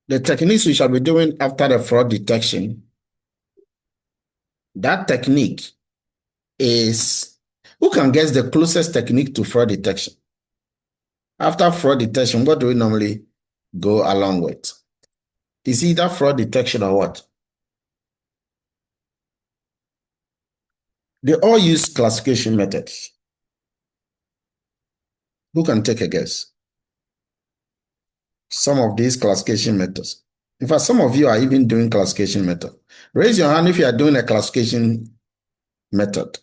The techniques we shall be doing after the fraud detection, that technique is, who can guess the closest technique to fraud detection? After fraud detection, what do we normally go along with? Is either fraud detection or what? They all use classification methods. Who can take a guess? Some of these classification methods. In fact, some of you are even doing classification method. Raise your hand if you are doing a classification method.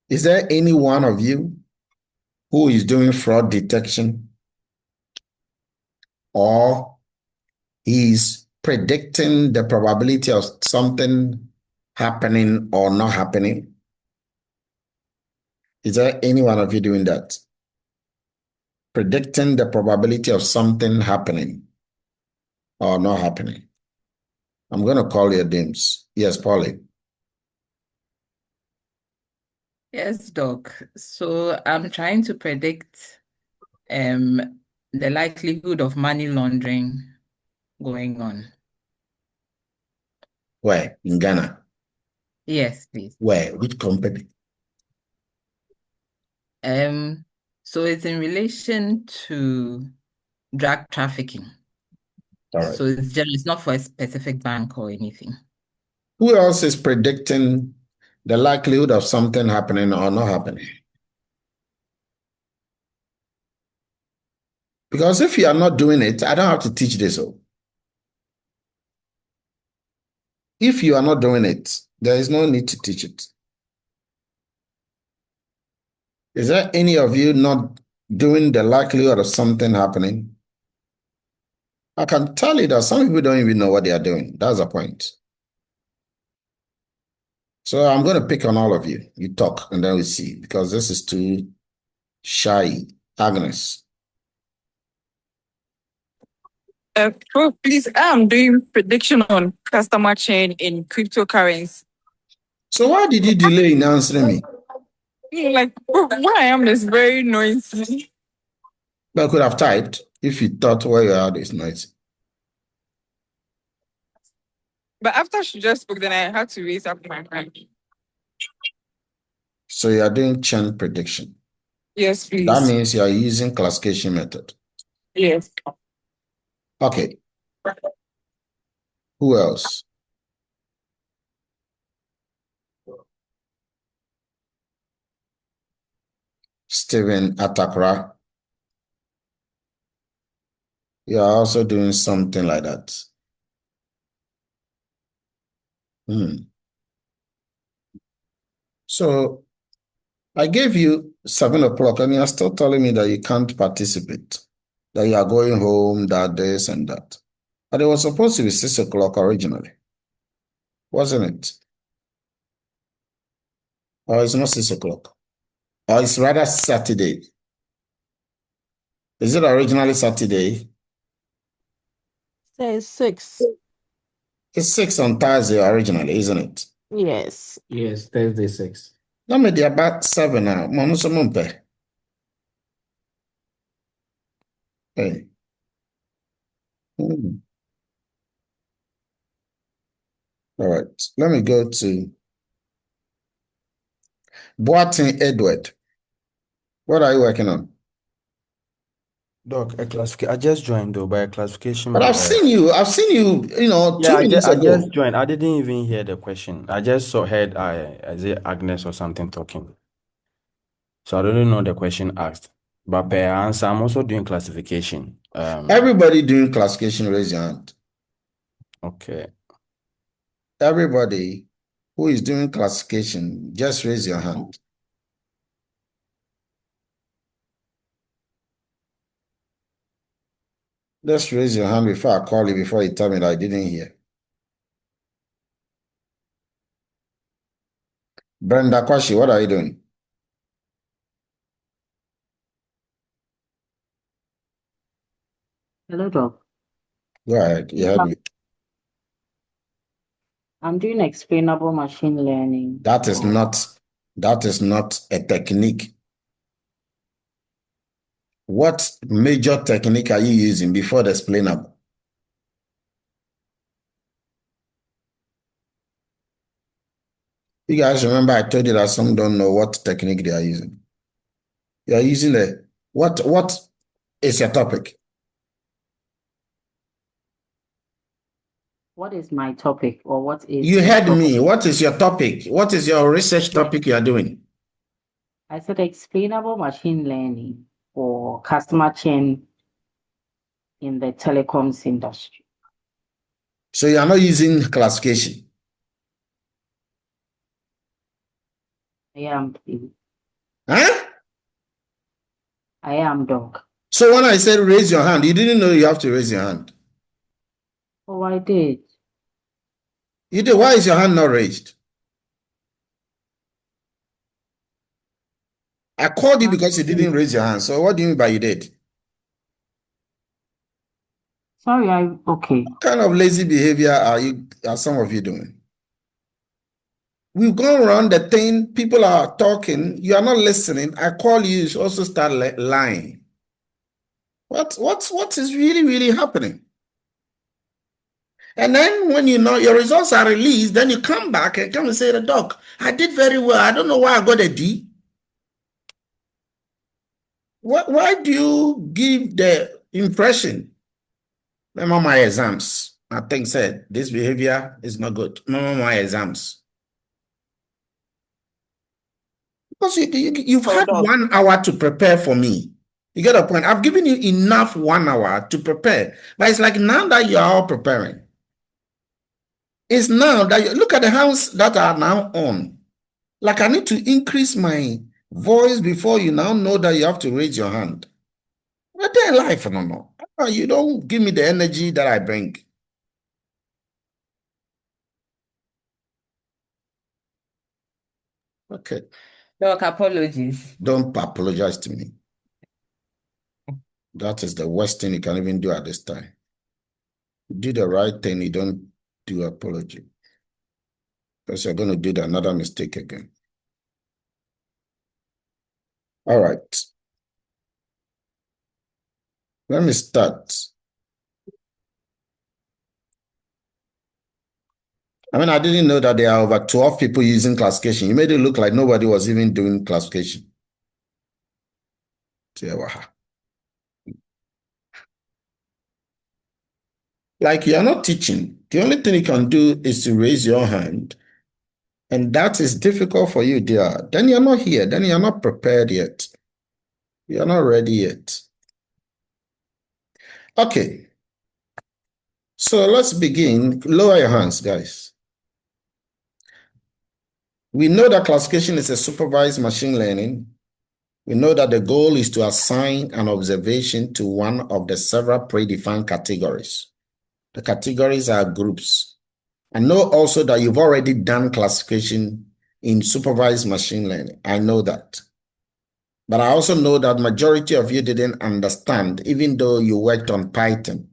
Is there any one of you who is doing fraud detection or is predicting the probability of something happening or not happening? Is there any one of you doing that? Predicting the probability of something happening or not happening? I'm going to call your names. Yes, Polly. Yes, Doc. So I'm trying to predict the likelihood of money laundering going on. Where? In Ghana? Yes, please. Where? Which company? So it's in relation to drug trafficking. All right. So it's not for a specific bank or anything. Who else is predicting the likelihood of something happening or not happening? Because if you are not doing it, I don't have to teach this. If you are not doing it, there is no need to teach it. Is there any of you not doing the likelihood of something happening? I can tell you that some people don't even know what they are doing. That's the point. So I'm going to pick on all of you. You talk and then we see, because this is too shy. Agnes. Bro, please, I'm doing prediction on customer churn in cryptocurrency. So why did you delay in answering me? Like, bro, where I am is very noisy. But I could have typed if you thought where you are is noisy. But after she just spoke, then I had to raise up my hand. So you are doing churn prediction. Yes, please. That means you are using classification method. Yes. Okay. Who else? Stephen Atakra. You are also doing something like that. So I gave you 7 o'clock and you are still telling me that you can't participate, that you are going home, that this and that. But it was supposed to be 6 o'clock originally, wasn't it? Or it's not 6 o'clock. Or it's rather Saturday. Is it originally Saturday? Say 6. It's 6 on Thursday originally, isn't it? Yes. Yes, Thursday 6. No, maybe about 7 now. Mono so mumpe. Hey. All right. Let me go to Boatin Edward. What are you working on? Doc, I just joined though by a classification. But I've seen you, 2 minutes I ago. just joined. I didn't even hear the question. I just heard is it Agnes or something talking. So I don't know the question asked. But per answer, I'm also doing classification. Everybody doing classification, raise your hand. Okay. Everybody who is doing classification, just raise your hand. Just raise your hand before I call you, before you tell me that I didn't hear. Brenda Kwashi, what are you doing? Hello, Doc. Go ahead. You heard me. I'm doing explainable machine learning. That is not a technique. What major technique are you using before the explainable? You guys remember I told you that some don't know what technique they are using. You are using what is your topic? What is my topic or what is You the heard topic? me. What is your topic? What is your research topic you are doing? I said explainable machine learning for customer churn in the telecoms industry. So you are not using classification. I am, please. Huh? I am, Doc. So when I said raise your hand, you didn't know you have to raise your hand. Oh, I did. You did. Why is your hand not raised? I called you because you didn't raise your hand. So what do you mean by you did? Sorry, okay. What kind of lazy behavior are some of you doing? We've gone around the thing, people are talking, you are not listening. I call you also start lying. What is really happening? And then when you know your results are released, then you come back and come and say, the doc, I did very well. I don't know why I got a D. Why do you give the impression? Remember my exams. I think said this behavior is not good. Remember my exams. Because you've had 1 hour to prepare for me. You get a point. I've given you enough 1 hour to prepare. But it's like now that you are all preparing. It's now that you look at the hands that are now on. Like I need to increase my voice before you now know that you have to raise your hand. But then life, no. You don't give me the energy that I bring. Okay. Doc, apologies. Don't apologize to me. That is the worst thing you can even do at this time. You do the right thing, you don't do apology. Because you're going to do another mistake again. All right. Let me start. I didn't know that there are over 12 people using classification. You made it look like nobody was even doing classification. Like you are not teaching. The only thing you can do is to raise your hand. And that is difficult for you, dear. Then you're not here. Then you're not prepared yet. You're not ready yet. Okay. So let's begin. Lower your hands, guys. We know that classification is a supervised machine learning. We know that the goal is to assign an observation to one of the several predefined categories. The categories are groups. I know also that you've already done classification in supervised machine learning. I know that. But I also know that majority of you didn't understand, even though you worked on Python.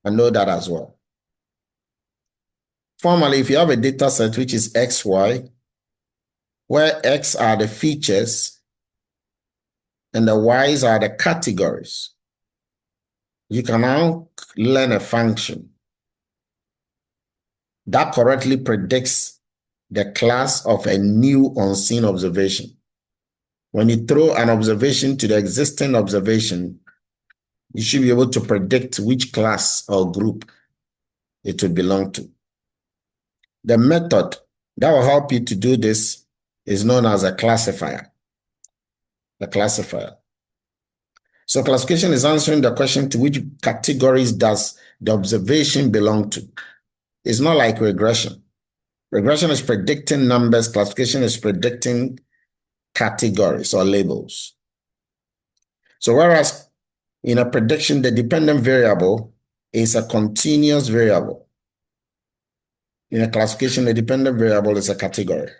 I know that as well. Formally, if you have a data set which is XY, where X are the features and the Y's are the categories, you can now learn a function that correctly predicts the class of a new unseen observation. When you throw an observation to the existing observation, you should be able to predict which class or group it will belong to. The method that will help you to do this is known as a classifier. A classifier. So classification is answering the question to which categories does the observation belong to. It's not like regression. Regression is predicting numbers. Classification is predicting categories or labels. So whereas in a prediction, the dependent variable is a continuous variable. In a classification, the dependent variable is a category.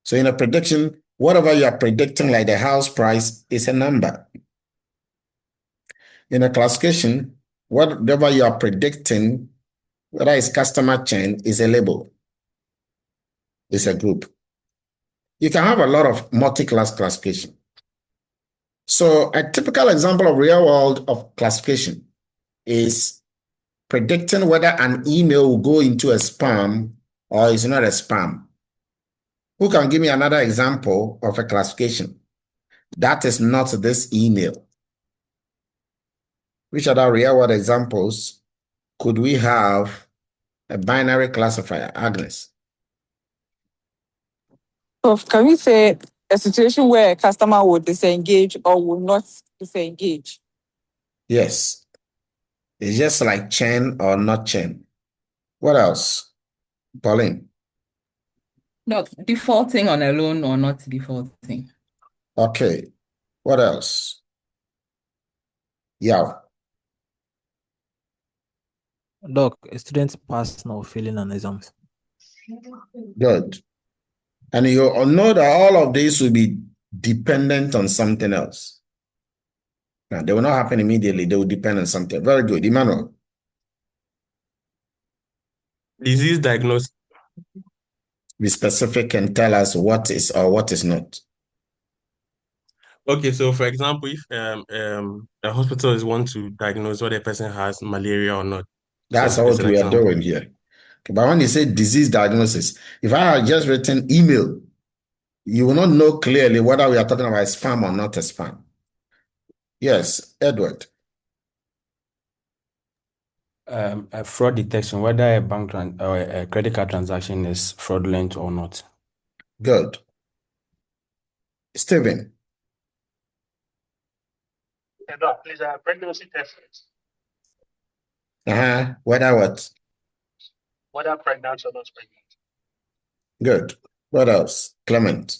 So in a prediction, whatever you are predicting, like the house price, is a number. In a classification, whatever you are predicting, whether it's customer churn, is a label. It's a group. You can have a lot of multi-class classification. So a typical example of real world of classification is predicting whether an email will go into a spam or is not a spam. Who can give me another example of a classification that is not this email? Which other real world examples could we have a binary classifier, Agnes? So can we say a situation where a customer will disengage or will not disengage? Yes. It's just like churn or not churn. What else? Pauline? Not defaulting on a loan or not defaulting. Okay. What else? Yeah. Doc, a student passing or failing an exam. Good. And you know that all of this will be dependent on something else. Now, they will not happen immediately. They will depend on something. Very good. Emmanuel? Disease diagnosis. Be specific and tell us what is or what is not. Okay, so for example, if a hospital is want to diagnose whether a person has malaria or not. That's So what it's an we are example. doing here. Okay, but when you say disease diagnosis, if I had just written email, you will not know clearly whether we are talking about spam or not a spam. Yes, Edward. A fraud detection, whether a bank or a credit card transaction is fraudulent or not. Good. Stephen. Doc, please, pregnancy test. Whether what? Whether pregnant or not pregnant. Good. What else? Clement.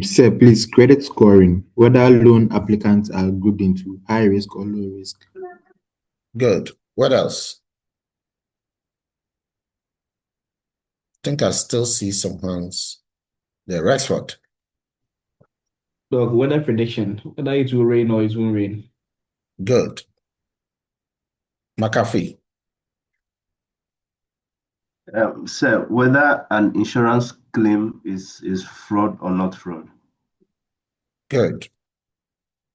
Sir, please, credit scoring, whether loan applicants are grouped into high risk or low risk. Good. What else? I think I still see some hands. The Rexford. Doc, weather prediction, whether it will rain or it won't rain. Good. McAfee. Sir, whether an insurance claim is fraud or not fraud. Good.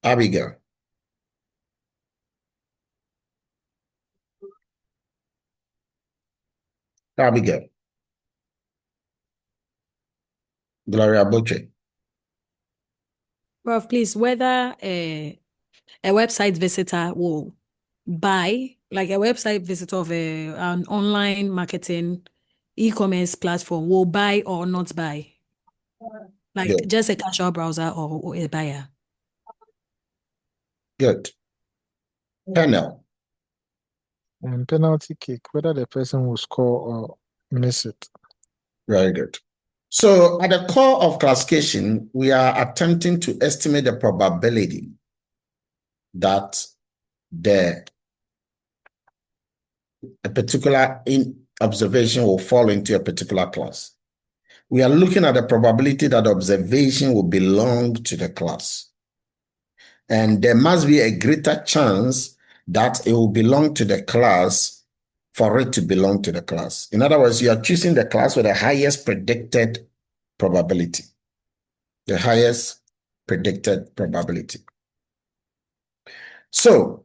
Abigail. Abigail. Gloria Boche. Prof, please, whether a website visitor will buy, like a website visitor of an online marketing e-commerce platform will buy or not buy, like Good. just a casual browser or a buyer. Good. Panel. Penalty kick, whether the person will score or miss it. Very good. So at the core of classification, we are attempting to estimate the probability that a particular observation will fall into a particular class. We are looking at the probability that observation will belong to the class. And there must be a greater chance that it will belong to the class for it to belong to the class. In other words, you are choosing the class with the highest predicted probability. The highest predicted probability. So,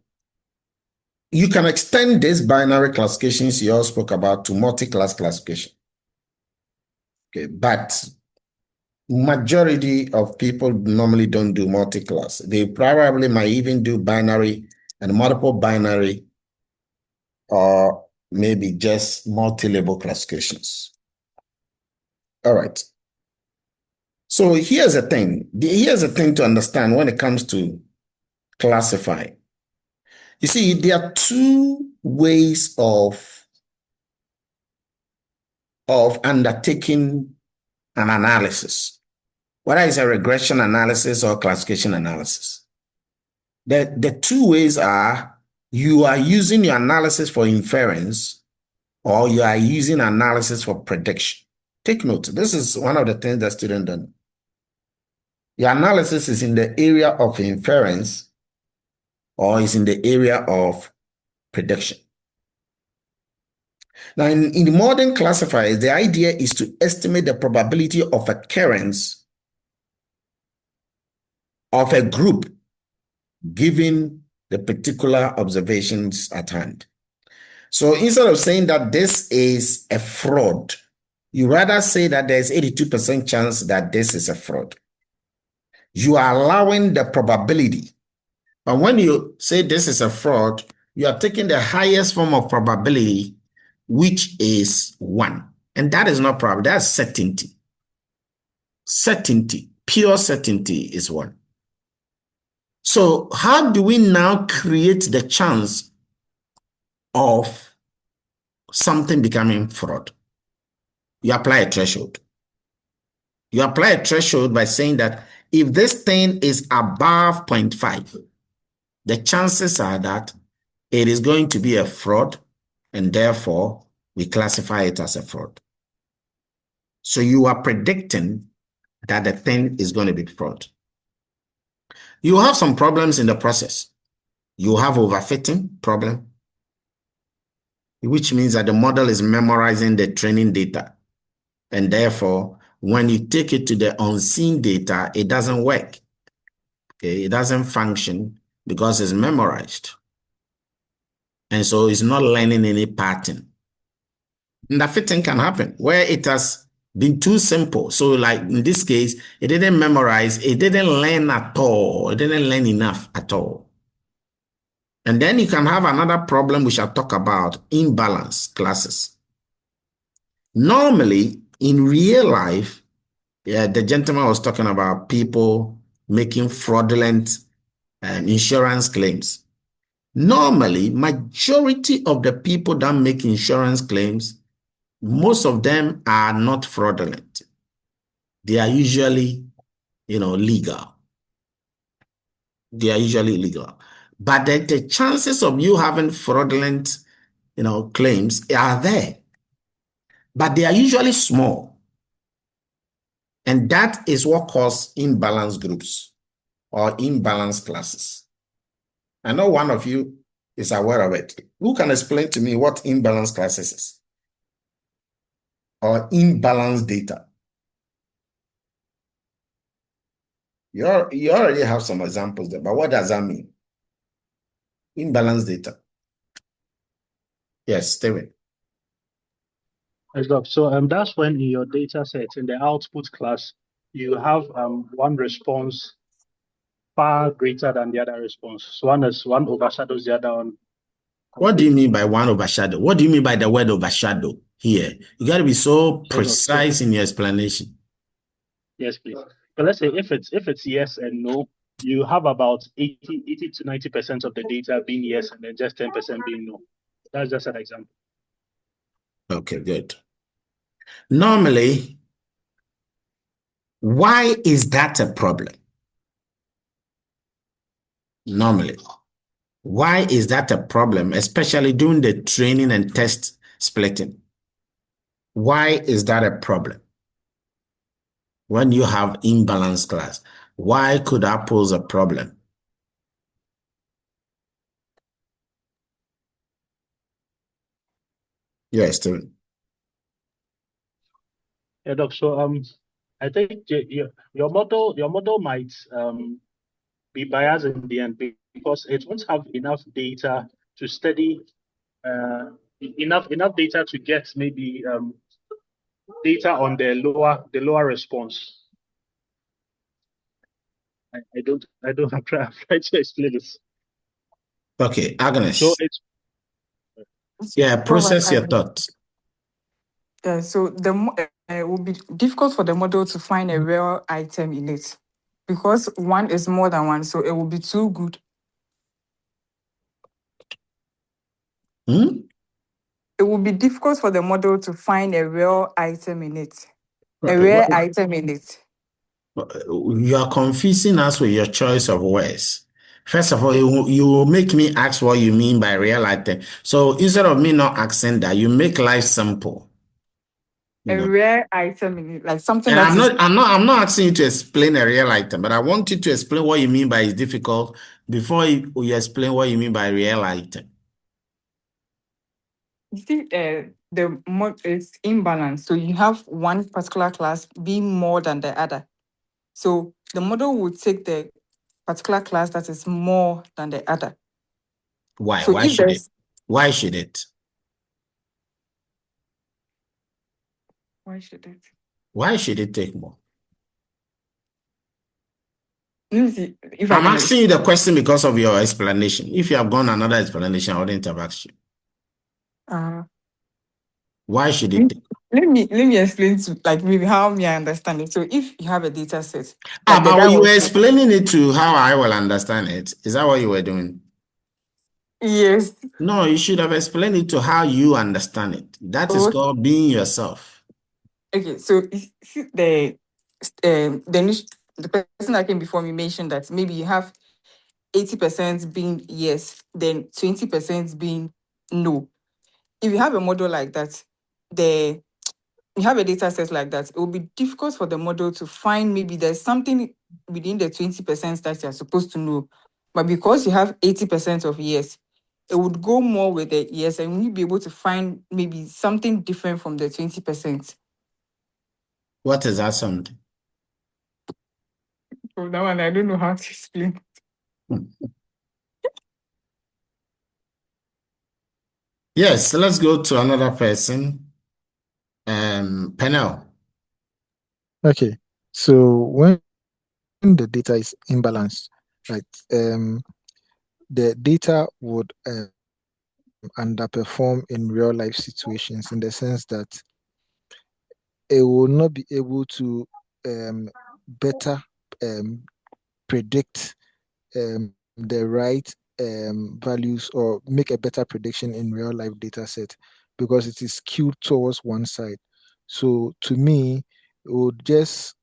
you can extend this binary classifications you all spoke about to multi-class classification. Okay, but majority of people normally don't do multi-class. They probably might even do binary and multiple binary, or maybe just multi-label classifications. All right. So here's the thing. Here's the thing to understand when it comes to classifying. You see, there are two ways of undertaking an analysis, whether it's a regression analysis or classification analysis. The two ways are you are using your analysis for inference or you are using analysis for prediction. Take note, this is one of the things that students don't know. Your analysis is in the area of inference or is in the area of prediction. Now, in the modern classifiers, the idea is to estimate the probability of occurrence of a group given the particular observations at hand. So instead of saying that this is a fraud, you rather say that there's 82% chance that this is a fraud. You are allowing the probability. But when you say this is a fraud, you are taking the highest form of probability, which is 1. And that is not probability, that's certainty. Certainty, pure certainty is 1. So how do we now create the chance of something becoming fraud? You apply a threshold. You apply a threshold by saying that if this thing is above 0.5, the chances are that it is going to be a fraud, and therefore we classify it as a fraud. So you are predicting that the thing is going to be fraud. You have some problems in the process. You have overfitting problem, which means that the model is memorizing the training data. And therefore, when you take it to the unseen data, it doesn't work. Okay, it doesn't function because it's memorized. And so it's not learning any pattern. Underfitting can happen where it has been too simple. So like in this case, it didn't memorize, it didn't learn at all. It didn't learn enough at all. And then you can have another problem we shall talk about, imbalance classes. Normally, in real life, the gentleman was talking about people making fraudulent insurance claims. Normally, majority of the people that make insurance claims, most of them are not fraudulent. They are usually, legal. They are usually legal. But the chances of you having fraudulent, claims are there. But they are usually small. And that is what causes imbalance groups or imbalance classes. I know one of you is aware of it. Who can explain to me what imbalance classes is? Or imbalance data? You already have some examples there, but what does that mean? Imbalance data. Yes, Steven. Yes, Doc. So that's when in your data set, in the output class, you have one response far greater than the other response. So one overshadows the other one. What do you mean by one overshadow? What do you mean by the word overshadow here? You got to be so precise in your explanation. Yes, please. But let's say if it's yes and no, you have about 80 to 90% of the data being yes and then just 10% being no. That's just an example. Okay, good. Normally, why is that a problem? Normally, why is that a problem, especially during the training and test splitting? Why is that a problem? When you have imbalanced class, why could that pose a problem? Yes, Steven. Yeah, Doc. So I think your model might be biased in the end because it won't have enough data to study enough data to get maybe data on the lower response. I don't have tried to explain this. Okay, Agnes. So it's process your thoughts. Yeah, so it will be difficult for the model to find a real item in it because one is more than one, so it will be too good. It will be difficult for the model to find a real item in it. A rare item in it. You are confusing us with your choice of words. First of all, you will make me ask what you mean by real item. So instead of me not asking that, you make life simple. A rare item in it, like something And that I'm not asking you to explain a real item, but I want you to explain what you mean by it's difficult before you explain what you mean by real item. You see, the mod is imbalanced. So you have one particular class being more than the other. So the model will take the particular class that is more than the other. Why? So Why if should it? there's Why should it? why should it? Why should it take more? Let me see if I I'm can asking you the question because of your explanation. If you have gone another explanation, I wouldn't have asked you. Why should it take? let me explain to like maybe how me I understand it. So if you have a data set, Ah, like the but guy you were was explaining it to how I will understand it. Is that what you were doing? yes. No, you should have explained it to how you understand it. That is Oh, called being yourself. okay. So the person that came before me mentioned that maybe you have 80% being yes, then 20% being no. If you have a model like that, you have a data set like that, it will be difficult for the model to find maybe there's something within the 20% that you're supposed to know. But because you have 80% of yes, it would go more with the yes, and you'll be able to find maybe something different from the 20%. What is that something? So that one, I don't know how to explain. Yes, let's go to another person. Penel. Okay. So when the data is imbalanced, right, the data would underperform in real life situations in the sense that it will not be able to better predict the right values or make a better prediction in real life data set because it is skewed towards one side. So to me, it would just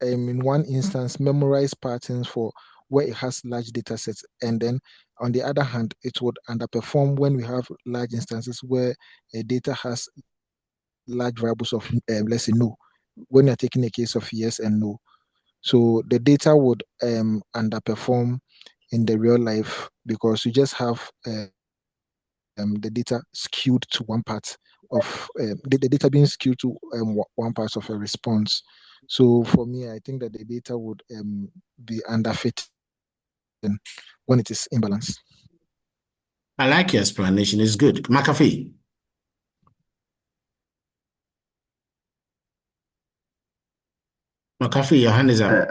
in one instance memorize patterns for where it has large data sets, and then on the other hand, it would underperform when we have large instances where a data has large variables of let's say no, when you're taking a case of yes and no. So the data would underperform in the real life because you just have the data skewed to one part of the data being skewed to one part of a response. So for me, I think that the data would be underfit when it is imbalanced. I like your explanation. It's good. McAfee. McAfee, your hand is up.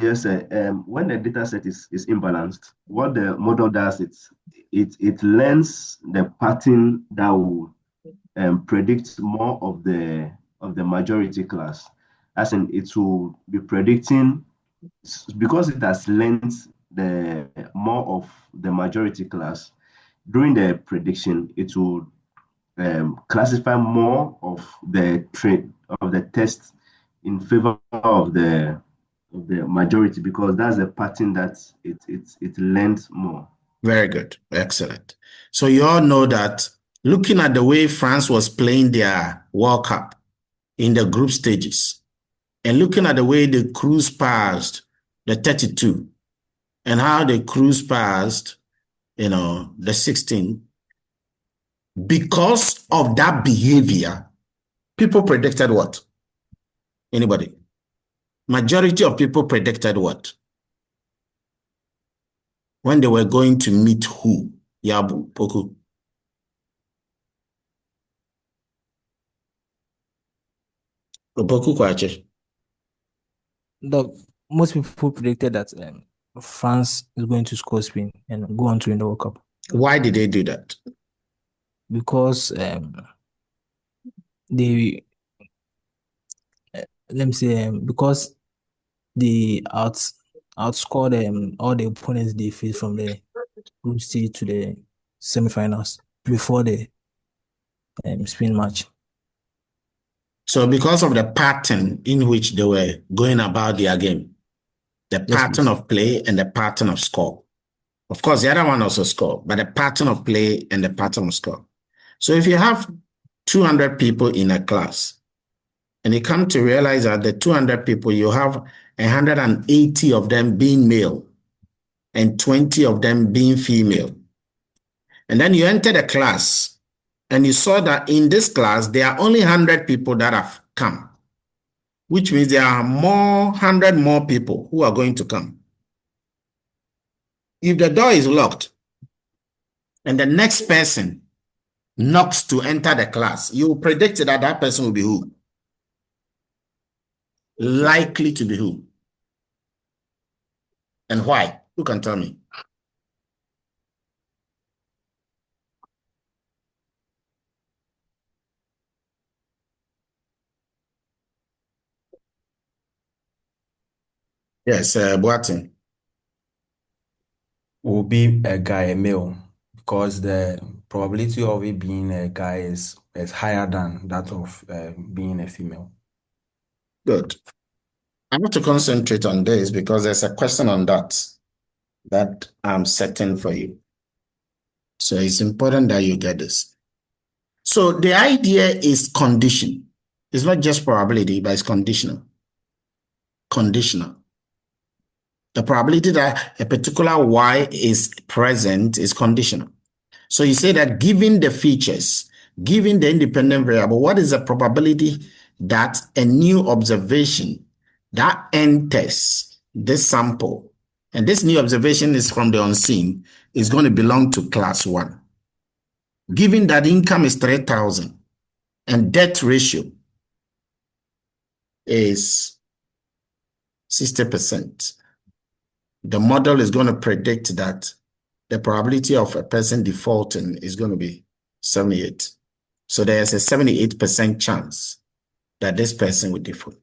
Yes, when the data set is imbalanced, what the model does, it learns the pattern that will predict more of the majority class. As in, it will be predicting because it has learned the more of the majority class. During the prediction, it will classify more of the test in favor of the majority because that's a pattern that it learns more. Very good. Excellent. So you all know that looking at the way France was playing their World Cup in the group stages and looking at the way they cruised past the 32 and how they cruised past, the 16, because of that behavior, people predicted what? Anybody? Majority of people predicted what? When they were going to meet who? Yabu, Poku. Poku Kwache. Most people predicted that France is going to score Spain and go on to win the World Cup. Why did they do that? Because they let me say because they outscored all the opponents they faced from the group stage to the semifinals before the Spain match. So because of the pattern in which they were going about their game, the pattern of play and the pattern of score. Of course, the other one also score, but the pattern of play and the pattern of score. So if you have 200 people in a class, and you come to realize that the 200 people, you have 180 of them being male and 20 of them being female. And then you enter the class and you saw that in this class, there are only 100 people that have come. which means there are 100 more people who are going to come. If the door is locked and the next person knocks to enter the class, you predict that that person will be who? Likely to be who? And why? Who can tell me? Yes, Boatin. Will be a guy, a male, because the probability of it being a guy is higher than that of being a female. Good. I have to concentrate on this because there's a question on that I'm setting for you. So it's important that you get this. So the idea is condition. It's not just probability, but it's conditional. Conditional. The probability that a particular Y is present is conditional. So you say that given the features, given the independent variable, what is the probability that a new observation that enters this sample, and this new observation is from the unseen, is going to belong to class 1? Given that income is 3,000 and debt ratio is 60%, the model is going to predict that the probability of a person defaulting is going to be 78. So there's a 78% chance that this person will default.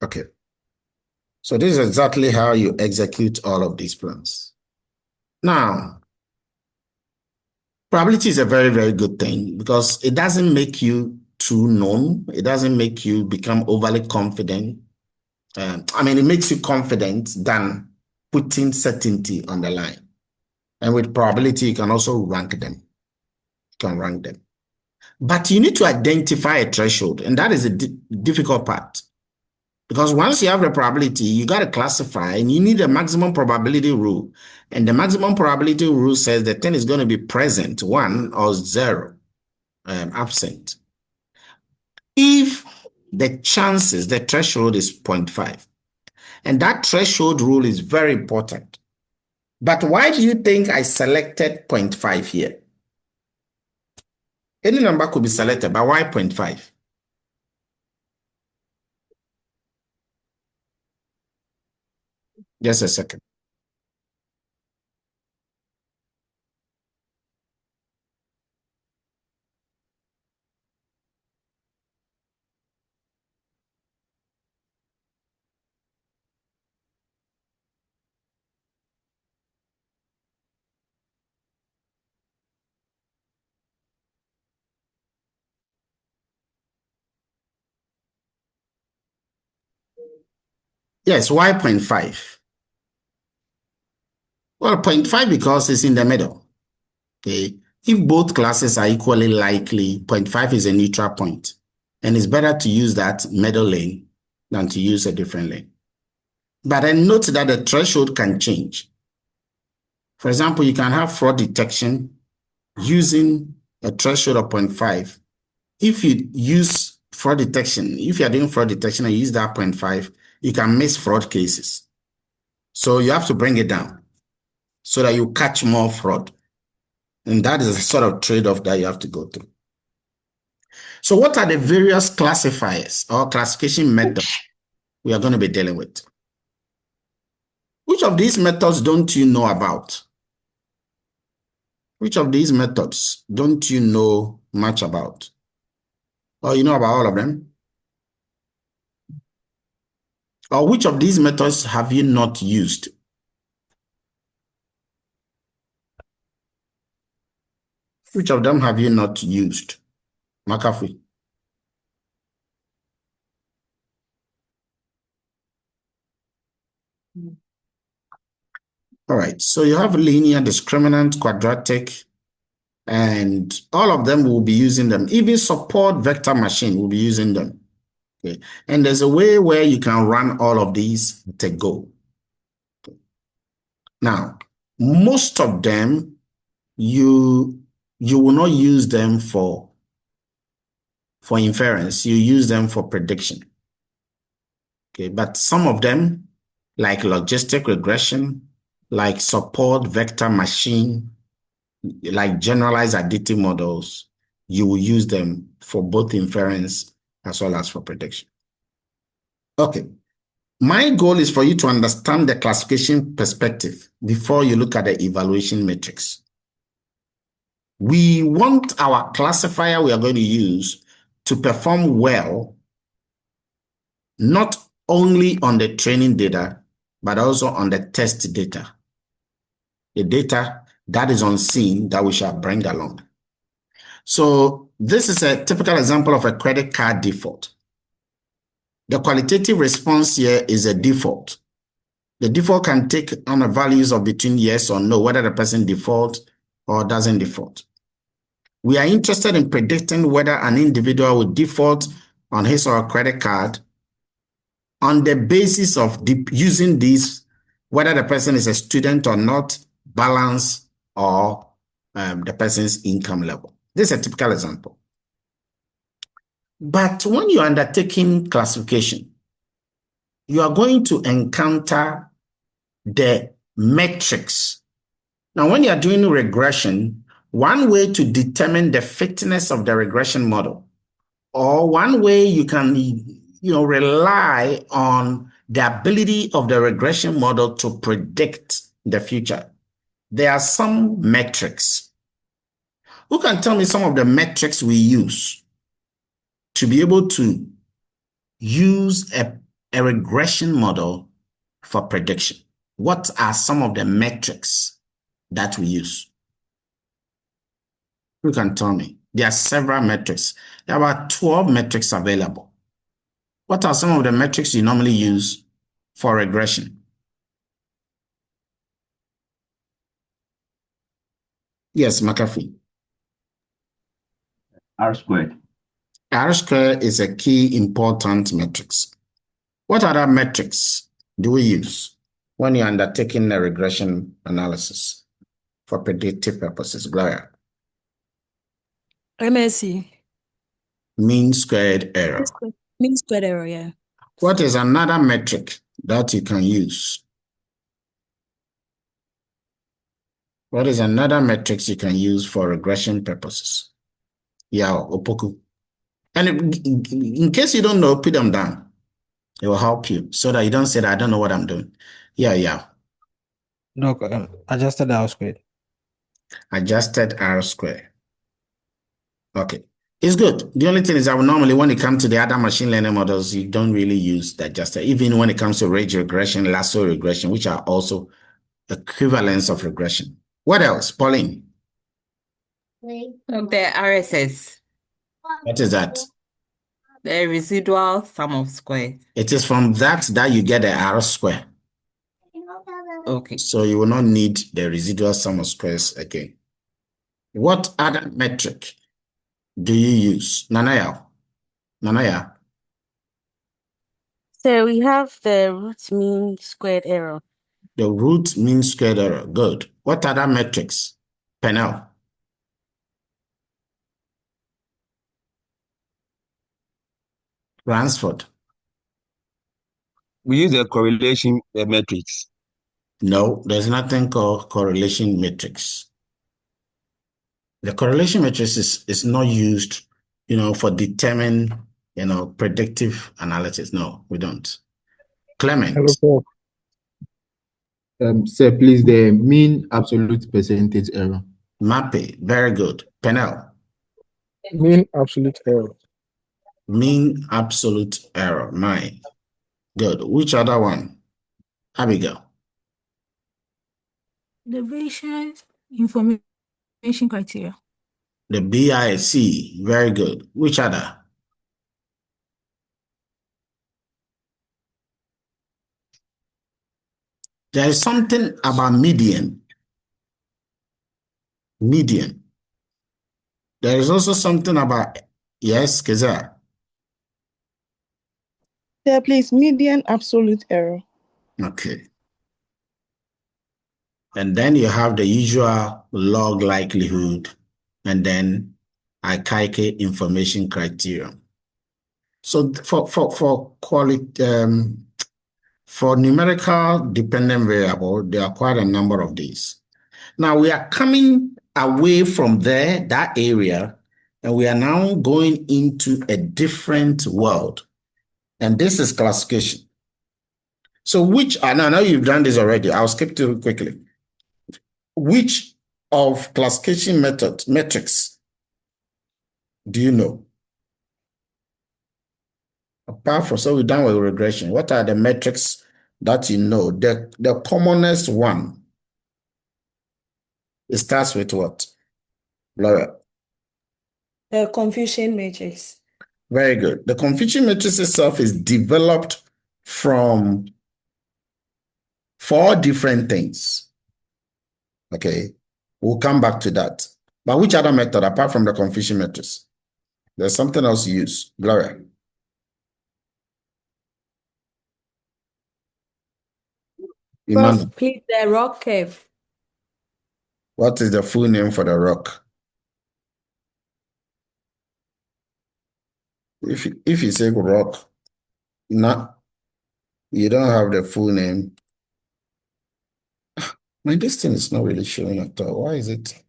Okay. So this is exactly how you execute all of these plans. Now, probability is a very, very good thing because it doesn't make you too known. It doesn't make you become overly confident. It makes you confident than putting certainty on the line. And with probability, you can also rank them. You can rank them. But you need to identify a threshold, and that is the difficult part. Because once you have the probability, you got to classify, and you need a maximum probability rule. And the maximum probability rule says the thing is going to be present, 1 or 0, absent. If the chances, the threshold is 0.5. And that threshold rule is very important. But why do you think I selected 0.5 here? Any number could be selected, but why 0.5? Just a second. Yes, why 0.5? Well, 0.5 because it's in the middle. Okay. If both classes are equally likely, 0.5 is a neutral point. And it's better to use that middle lane than to use a different lane. But then note that the threshold can change. For example, you can have fraud detection using a threshold of 0.5. If you use fraud detection, if you're doing fraud detection and you use that 0.5, you can miss fraud cases. So you have to bring it down so that you catch more fraud. And that is a sort of trade-off that you have to go through. So what are the various classifiers or classification methods we are going to be dealing with? Which of these methods don't you know about? Which of these methods don't you know much about? Or you know about all of them? Or which of these methods have you not used? Which of them have you not used? McAfee. All right, so you have linear, discriminant, quadratic, and all of them will be using them. Even support vector machine will be using them. Okay. And there's a way where you can run all of these to go. Now, most of them, you will not use them for for inference. You use them for prediction. Okay, but some of them, like logistic regression, like support vector machine, like generalized additive models, you will use them for both inference as well as for prediction. Okay. My goal is for you to understand the classification perspective before you look at the evaluation matrix. We want our classifier we are going to use to perform well, not only on the training data, but also on the test data. The data that is unseen that we shall bring along. So this is a typical example of a credit card default. The qualitative response here is a default. The default can take on the values of between yes or no, whether the person default or doesn't default. We are interested in predicting whether an individual will default on his or her credit card on the basis of using these, whether the person is a student or not, balance, or the person's income level. This is a typical example. But when you're undertaking classification, you are going to encounter the metrics. Now, when you are doing regression, one way to determine the fitness of the regression model, or one way you can rely on the ability of the regression model to predict the future, there are some metrics. Who can tell me some of the metrics we use to be able to use a regression model for prediction? What are some of the metrics that we use? Who can tell me? There are several metrics. There are about 12 metrics available. What are some of the metrics you normally use for regression? Yes, McAfee. R-squared. R-squared is a key important metrics. What other metrics do we use when you're undertaking a regression analysis for predictive purposes? Gloria. MSE. Mean squared error. Mean squared error, yeah. What is another metric that you can use? What is another metrics you can use for regression purposes? Yeah, Opoku. And in case you don't know, put them down. It will help you so that you don't say that I don't know what I'm doing. Yeah. Doc, adjusted R squared. Adjusted R squared. Okay. It's good. The only thing is that normally when it comes to the other machine learning models, you don't really use the adjusted. Even when it comes to ridge regression, lasso regression, which are also equivalents of regression. What else, Pauline? The RSS. What is that? The residual sum of squares. It is from that you get the R square. Okay. So you will not need the residual sum of squares again. What other metric do you use? Nanaya? So we have the root mean squared error. The root mean squared error. Good. What other metrics? Penel? Ransford? We use the correlation matrix. No, there's nothing called correlation matrix. The correlation matrix is not used, for determining, predictive analysis. No, we don't. Clement. Hello, Prof. Sir, please, the mean absolute percentage error. MAPE, very good. Penel. Mean absolute error. Mean absolute error. Mine. Good. Which other one? Abigail. The Bayesian information criteria. The BIC. Very good. Which other? There is something about median. Median. There is also something about, yes, Kezia. Yeah, please, median absolute error. Okay. And then you have the usual log likelihood, and then Ikaike information criterion. So for quality for numerical dependent variable, there are quite a number of these. Now we are coming away from that area, and we are now going into a different world. And this is classification. So and I know you've done this already. I'll skip through it quickly. Which of classification metrics do you know? Apart from, so we're done with regression. What are the metrics that you know? The commonest one, it starts with what? Laura. The confusion matrix. Very good. The confusion matrix itself is developed from 4 different things. Okay, we'll come back to that. But which other method apart from the confusion matrix? There's something else you use, Gloria. Prof, please, the ROC curve. What is the full name for the ROC? If you say ROC, you don't have the full name. My distance is not really showing at all. Why is it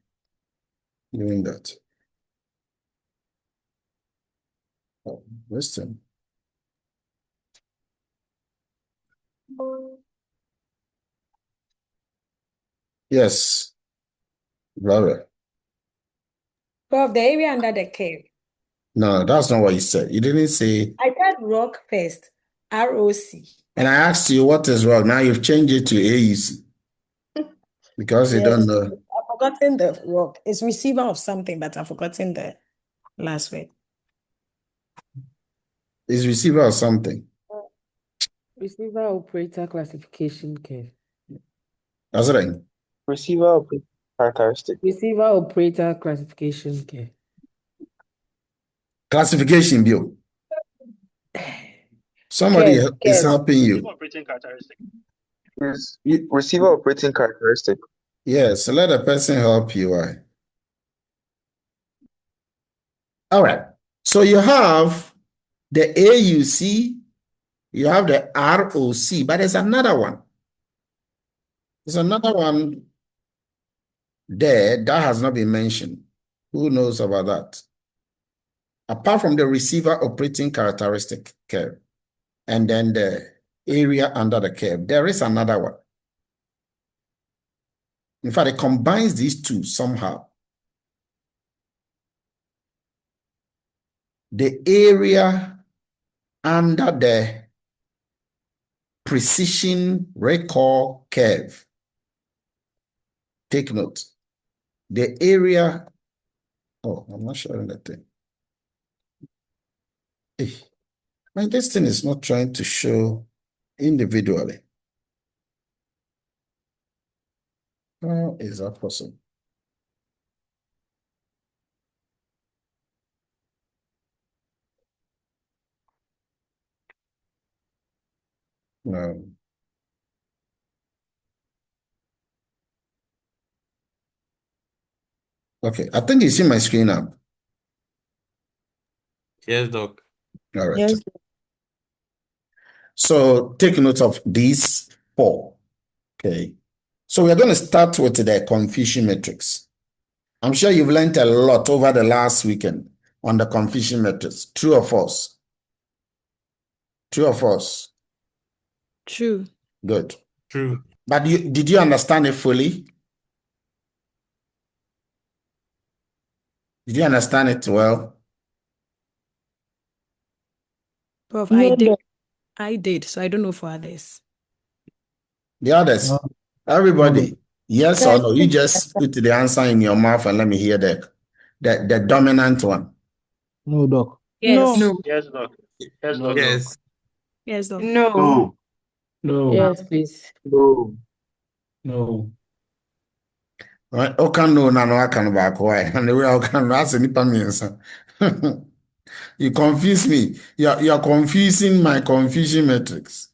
doing that? Oh, listen. Yes, Gloria. Prof, the area under the curve. No, that's not what you said. You didn't say. I said ROC first. ROC. And I asked you what is ROC. Now you've changed it to AUC. Because you don't know. I've forgotten the ROC. It's receiver of something, but I've forgotten the last word. It's receiver of something. Receiver operator classification curve. That's right. Receiver operator characteristic. Receiver operator classification curve. Classification view. Somebody is helping you. Operating characteristic. Receiver operating characteristic. Yes, so let a person help you. All right. So you have the AUC, you have the ROC, but there's another one. There's another one there that has not been mentioned. Who knows about that? Apart from the receiver operating characteristic curve and then the area under the curve, there is another one. In fact, it combines these two somehow. The area under the precision recall curve. Take note. The area, oh, I'm not showing that thing. My destiny is not trying to show individually. How is that possible? No. Okay, I think you see my screen now. Yes, Doc. All right. Yes. So take note of these 4. Okay. So we're going to start with the confusion matrix. I'm sure you've learned a lot over the last weekend on the confusion matrix. True or false? True or false? True. Good. True. But did you understand it fully? Did you understand it well? Prof, No, Doc. I did, so I don't know for others. The others? Everybody? Yes or no? You just put the answer in your mouth and let me hear the dominant one. No, Doc. Yes. No. Yes, Doc. Yes, Doc. Yes. Yes, Doc. No. No. Yes, please. No. No. Right? Okay, no, I can back. Why? And the way I can ask nipa miensa. You confuse me. You're confusing my confusion matrix.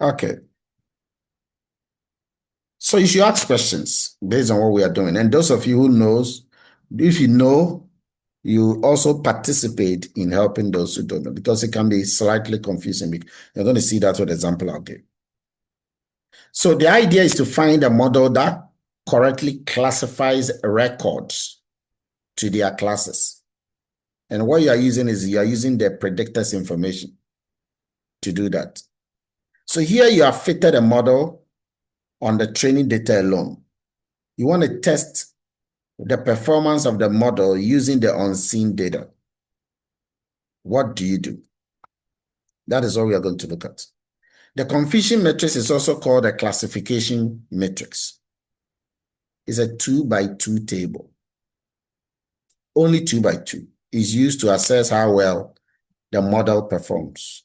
Okay. So you should ask questions based on what we are doing. And those of you who knows, If you know, you also participate in helping those who don't know, because it can be slightly confusing. You're going to see that with the example I'll give. So the idea is to find a model that correctly classifies records to their classes. And what you are using is you are using the predictors information to do that. So here you have fitted a model on the training data alone. You want to test the performance of the model using the unseen data. What do you do? That is what we are going to look at. The confusion matrix is also called a classification matrix. It's a 2x2 table. Only 2x2 is used to assess how well the model performs.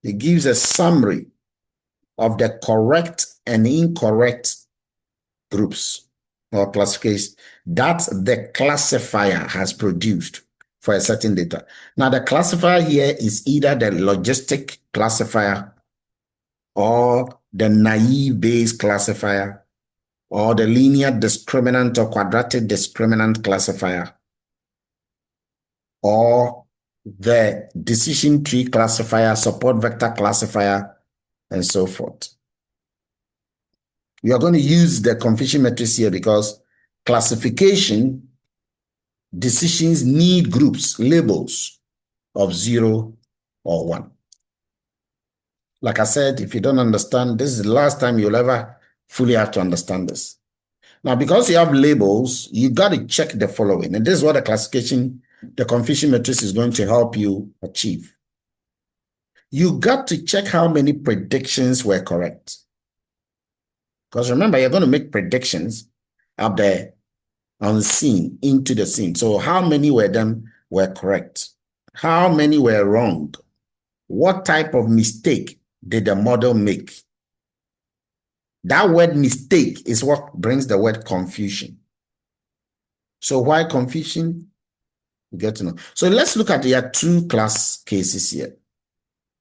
It gives a summary of the correct and incorrect groups or classifications that the classifier has produced for a certain data. Now, the classifier here is either the logistic classifier or the naive Bayes classifier or the linear discriminant or quadratic discriminant classifier or the decision tree classifier, support vector classifier, and so forth. We are going to use the confusion matrix here because classification decisions need groups, labels of 0 or 1. Like I said, if you don't understand, this is the last time you'll ever fully have to understand this. Now, because you have labels, you got to check the following. And this is what the confusion matrix is going to help you achieve. You got to check how many predictions were correct. Because remember, you're going to make predictions up there unseen into the scene. So how many were them were correct? How many were wrong? What type of mistake did the model make? That word mistake is what brings the word confusion. So why confusion? You get to know. So let's look at the two class cases here.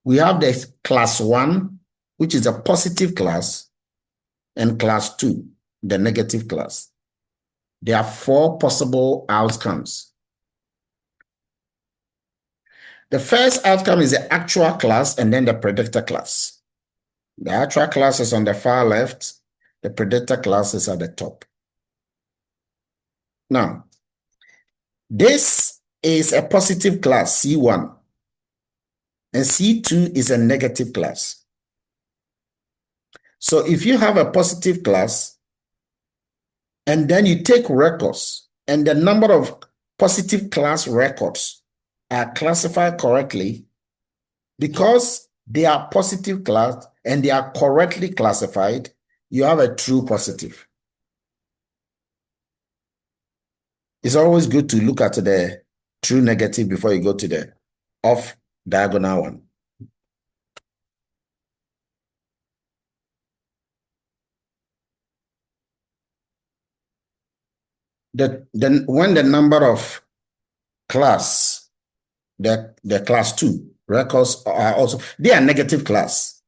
We have the class 1, which is a positive class, and class 2, the negative class. There are 4 possible outcomes. The first outcome is the actual class and then the predictor class. The actual class is on the far left. The predictor class is at the top. Now, this is a positive class, C1, and C2 is a negative class. So if you have a positive class, and then you take records, and the number of positive class records are classified correctly, because they are positive class and they are correctly classified, you have a true positive. It's always good to look at the true negative before you go to the off diagonal one. Then when the number of class, the class 2 records are also, they are negative class.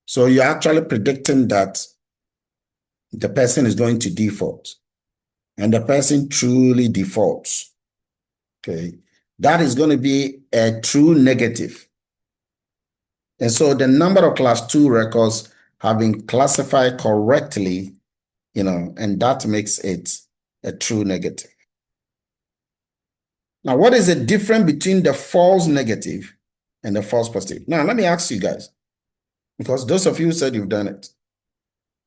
So you're actually predicting that the person is going to default, and the person truly defaults. Okay, that is going to be a true negative. And so the number of class 2 records have been classified correctly, and that makes it a true negative. Now, what is the difference between the false negative and the false positive? Now, let me ask you guys, because those of you said you've done it.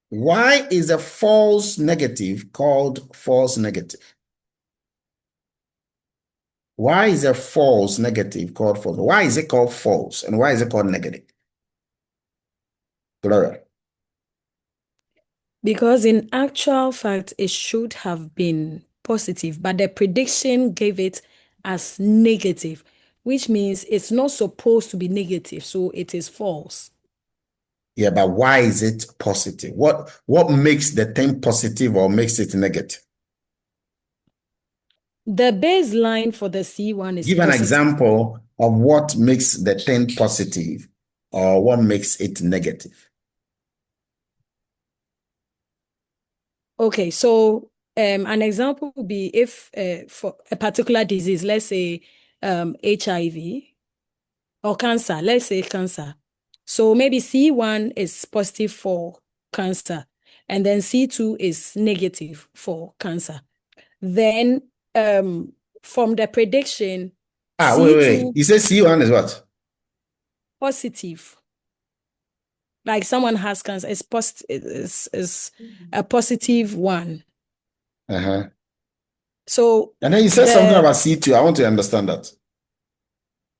Why is a false negative called false negative? Why is a false negative called false? Why is it called false? And why is it called negative? Gloria. Because in actual fact, it should have been positive, but the prediction gave it as negative, which means it's not supposed to be negative, so it is false. Yeah, but why is it positive? What makes the thing positive or makes it negative? The baseline for the C1 is Give an positive. example of what makes the thing positive or what makes it negative. Okay, so An example would be if for a particular disease, let's say HIV or cancer, let's say cancer. So maybe C1 is positive for cancer, and then C2 is negative for cancer. Then from the prediction, wait. You say C1 is what? Positive. Like someone has cancer, is a positive one. Uh-huh. So and then you said something about C2. I want to understand that.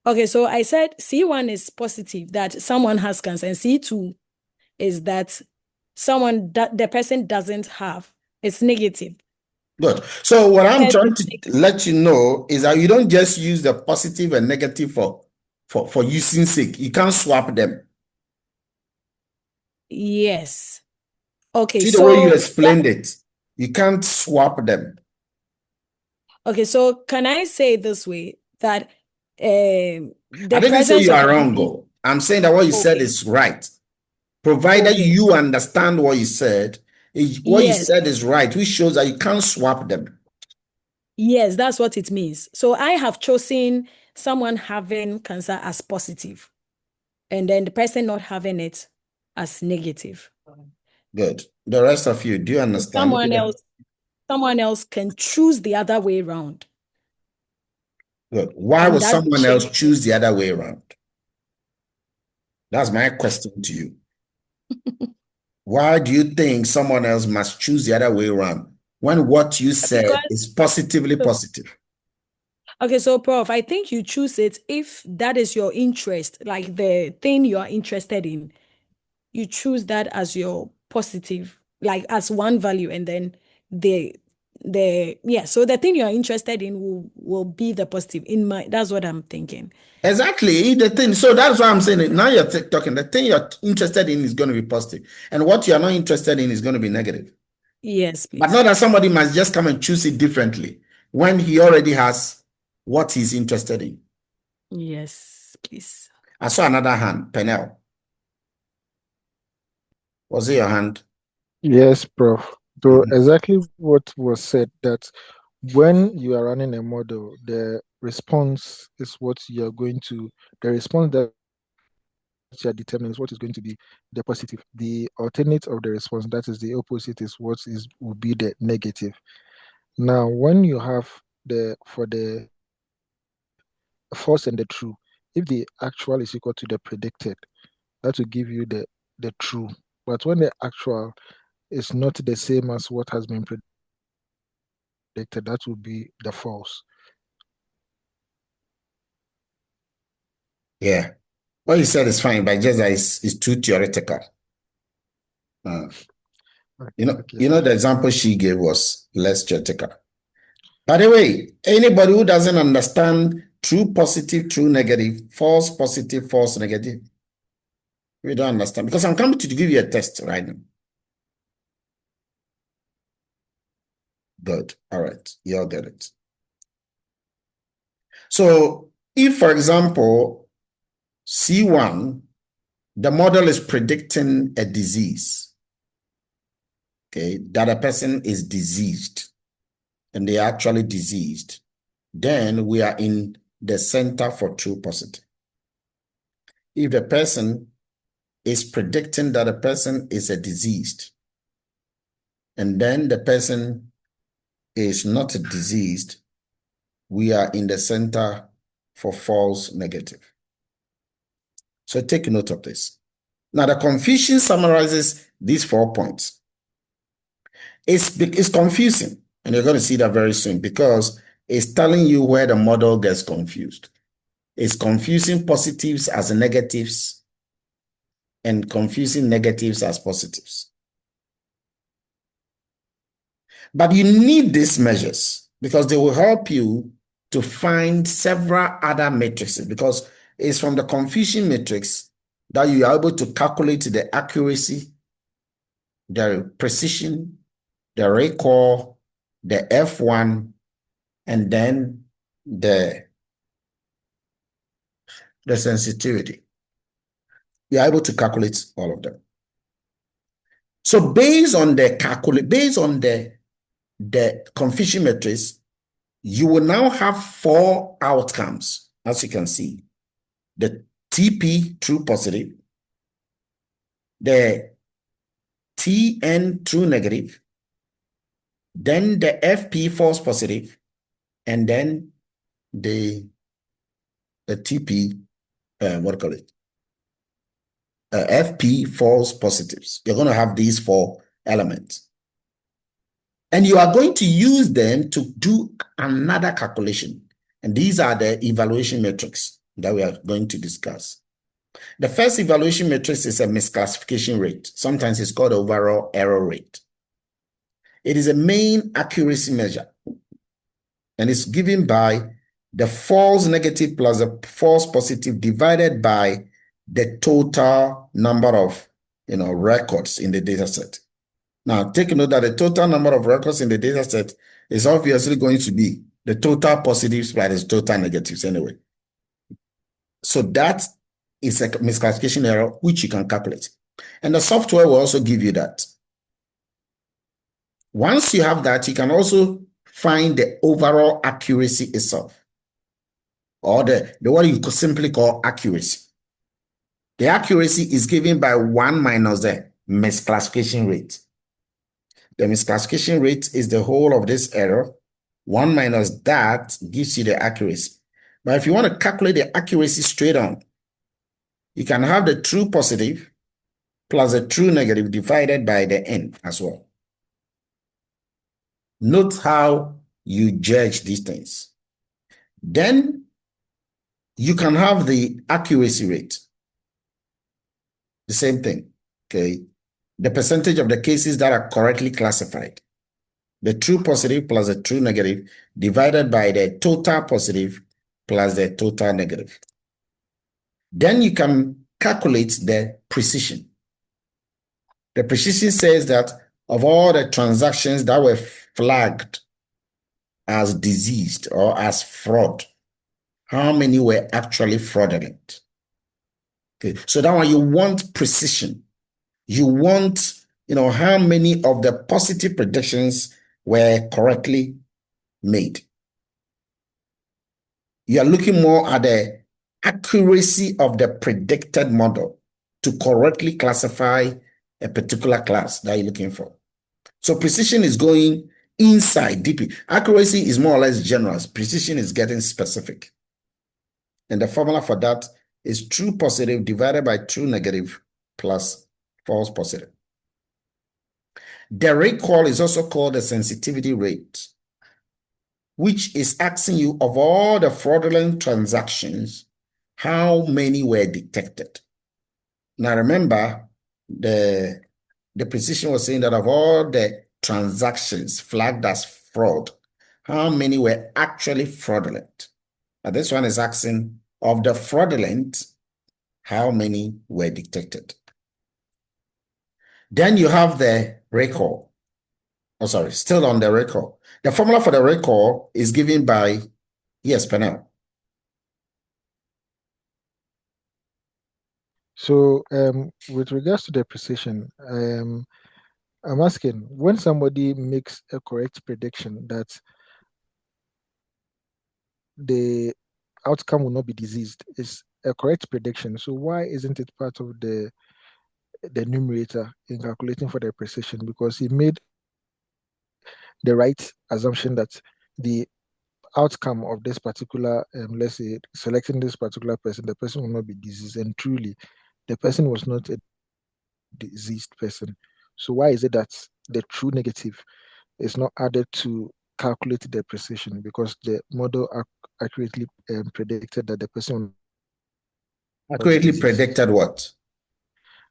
Okay, so I said C1 is positive, that someone has cancer, and C2 is that the person doesn't have. It's negative. Good. So what I'm trying to let you know is that you don't just use the positive and negative for using sake. You can't swap them. Yes. Okay. See the way you explained it. You can't swap them. Okay, so can I say it this way that I didn't say you are wrong. I'm saying that what you said is right. Provided you understand what you said, what you said is right, which shows that you can't swap them. Yes, that's what it means. So I have chosen someone having cancer as positive, and then the person not having it as negative. Good. The rest of you, do you understand? Someone else can choose the other way around. Good. Why would someone else choose the other way around? That's my question to you. Why do you think someone else must choose the other way around when what you said is positively positive? Okay, so Prof, I think you choose it if that is your interest, like the thing you are interested in. You choose that as your positive, like as one value, and then so the thing you're interested in will be the positive. That's what I'm thinking. Exactly, the thing. So that's why I'm saying it. Now you're talking. The thing you're interested in is going to be positive, and what you're not interested in is going to be negative. Yes, please. But not that somebody must just come and choose it differently when he already has what he's interested in. Yes, please. I saw another hand, Penel. Was it your hand? Yes, Prof. So exactly what was said, that when you are running a model, the response is what you are going to, the response that you are determining is what is going to be the positive. The alternate of the response, that is the opposite, is what will be the negative. Now, when you have for the false and the true, if the actual is equal to the predicted, that will give you the true. But when the actual is not the same as what has been predicted, that would be the false. Yeah. What you said is fine, but just that it's too theoretical. You know, the example she gave was less theoretical. By the way, anybody who doesn't understand true positive, true negative, false positive, false negative, we don't understand, because I'm coming to give you a test right now. Good. All right. You all get it. So if, for example, C1, the model is predicting a disease, okay, that a person is diseased, and they are actually diseased, then we are in the center for true positive. If the person is predicting that a person is a diseased, and then the person is not diseased, we are in the center for false negative. So take note of this. Now, the confusion summarizes these 4 points. It's confusing, and you're going to see that very soon, because it's telling you where the model gets confused. It's confusing positives as negatives and confusing negatives as positives. But you need these measures because they will help you to find several other matrices, because it's from the confusion matrix that you are able to calculate the accuracy, the precision, the recall, the F1, and then the sensitivity. You are able to calculate all of them. So based on the the confusion matrix, you will now have 4 outcomes, as you can see. The TP true positive, the TN true negative, then the FP false positive, and then the TP, what do you call it? FP false positives. You're going to have these 4 elements. And you are going to use them to do another calculation. And these are the evaluation metrics that we are going to discuss. The first evaluation matrix is a misclassification rate. Sometimes it's called the overall error rate. It is a main accuracy measure, and it's given by the false negative plus the false positive divided by the total number of records in the data set. Now, take note that the total number of records in the data set is obviously going to be the total positives plus the total negatives anyway. So that is a misclassification error which you can calculate. And the software will also give you that. Once you have that, you can also find the overall accuracy itself, or the what you could simply call accuracy. The accuracy is given by 1 minus the misclassification rate. The misclassification rate is the whole of this error. 1 minus that gives you the accuracy. But if you want to calculate the accuracy straight on, you can have the true positive plus the true negative divided by the n as well. Note how you judge these things. Then you can have the accuracy rate. The same thing, okay? The percentage of the cases that are correctly classified. The true positive plus the true negative divided by the total positive plus the total negative. Then you can calculate the precision. The precision says that of all the transactions that were flagged as diseased or as fraud, how many were actually fraudulent? Okay, so that one you want precision. You want, how many of the positive predictions were correctly made. You are looking more at the accuracy of the predicted model to correctly classify a particular class that you're looking for. So precision is going inside deeply. Accuracy is more or less general. Precision is getting specific. And the formula for that is true positive divided by true negative plus false positive. The recall is also called the sensitivity rate, which is asking you of all the fraudulent transactions, how many were detected. Now remember, the precision was saying that of all the transactions flagged as fraud, how many were actually fraudulent? Now this one is asking of the fraudulent, how many were detected? Then you have the recall. Oh, sorry, still on the recall. The formula for the recall is given by, yes, Penel. So, with regards to the precision, I'm asking, when somebody makes a correct prediction that the outcome will not be diseased, is a correct prediction. So why isn't it part of the numerator in calculating for the precision? Because he made the right assumption that the outcome of this particular, let's say, selecting this particular person, the person will not be diseased, and truly, the person was not a diseased person. So why is it that the true negative is not added to calculate the precision? Because the model accurately predicted that the person accurately predicted what?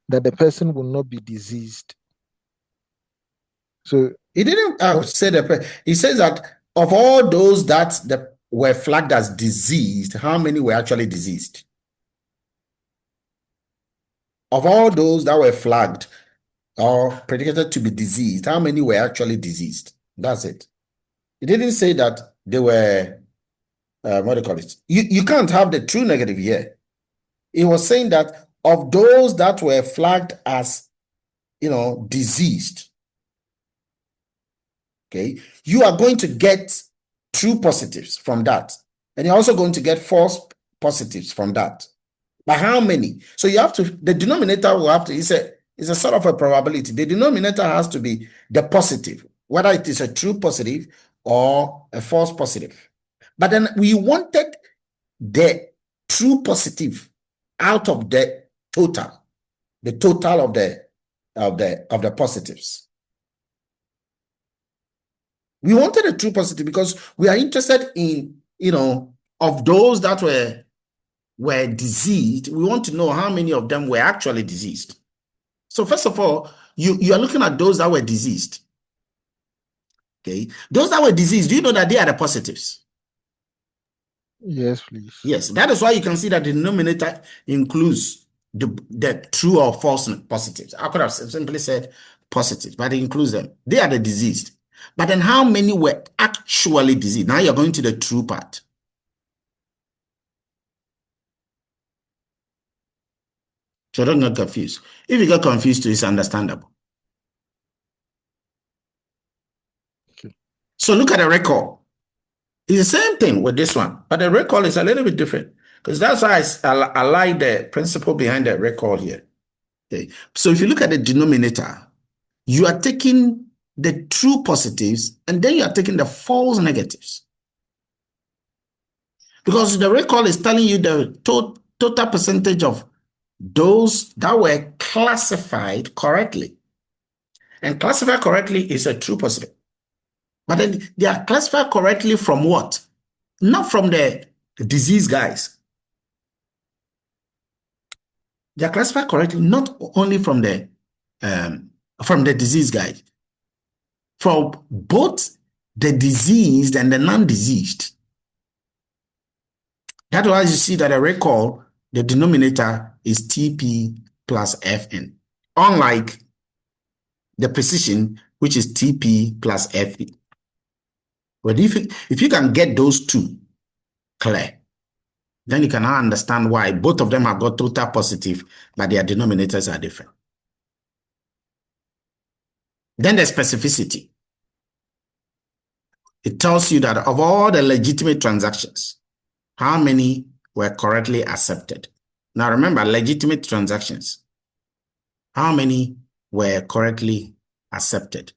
That the person will not be diseased. So he didn't say that. He says that of all those that were flagged as diseased, how many were actually diseased? Of all those that were flagged or predicted to be diseased, how many were actually diseased? That's it. He didn't say that they were, what do you call it? You can't have the true negative here. He was saying that of those that were flagged as, diseased, okay, you are going to get true positives from that. And you're also going to get false positives from that. But how many? So you have to, the denominator will have to, it's a sort of a probability. The denominator has to be the positive, whether it is a true positive or a false positive. But then we wanted the true positive out of the total of the positives. We wanted a true positive because we are interested in, of those that were diseased, we want to know how many of them were actually diseased. So first of all, you are looking at those that were diseased. Okay, those that were diseased, do you know that they are the positives? Yes, please. Yes, that is why you can see that the denominator includes the true or false positives. I could have simply said positives, but it includes them. They are the diseased. But then how many were actually diseased? Now you're going to the true part. So don't get confused. If you get confused, it's understandable. Okay. So look at the record. It's the same thing with this one, but the record is a little bit different because that's why I like the principle behind the record here. Okay. So if you look at the denominator, you are taking the true positives and then you are taking the false negatives. Because the record is telling you the total percentage of those that were classified correctly. And classified correctly is a true positive. But then they are classified correctly from what? Not from the disease guys. They are classified correctly not only from the disease guys, from both the diseased and the non-diseased. That's why you see that a record, the denominator is TP plus FN, unlike the precision, which is TP plus FP. But if you can get those two clear, then you can now understand why both of them have got total positive, but their denominators are different. Then the specificity. It tells you that of all the legitimate transactions, how many were correctly accepted? Now remember, legitimate transactions. How many were correctly accepted?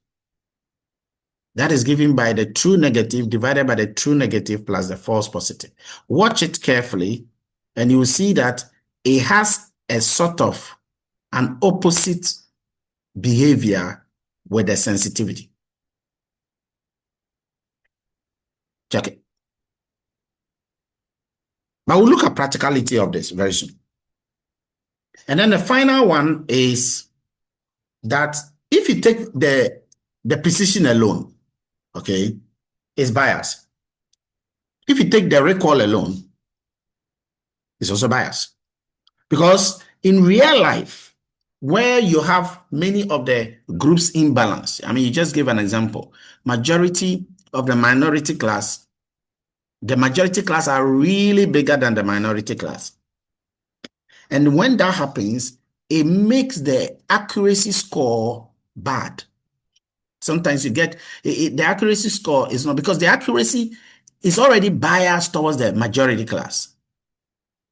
That is given by the true negative divided by the true negative plus the false positive. Watch it carefully and you will see that it has a sort of an opposite behavior with the sensitivity. Check it. But we'll look at practicality of this very soon. And then the final one is that if you take the precision alone, okay, it's bias. If you take the recall alone, it's also bias. Because in real life, where you have many of the groups imbalance, I mean, you just gave an example, majority of the minority class, the majority class are really bigger than the minority class. And when that happens, it makes the accuracy score bad. Sometimes you get, the accuracy score is not, because the accuracy is already biased towards the majority class.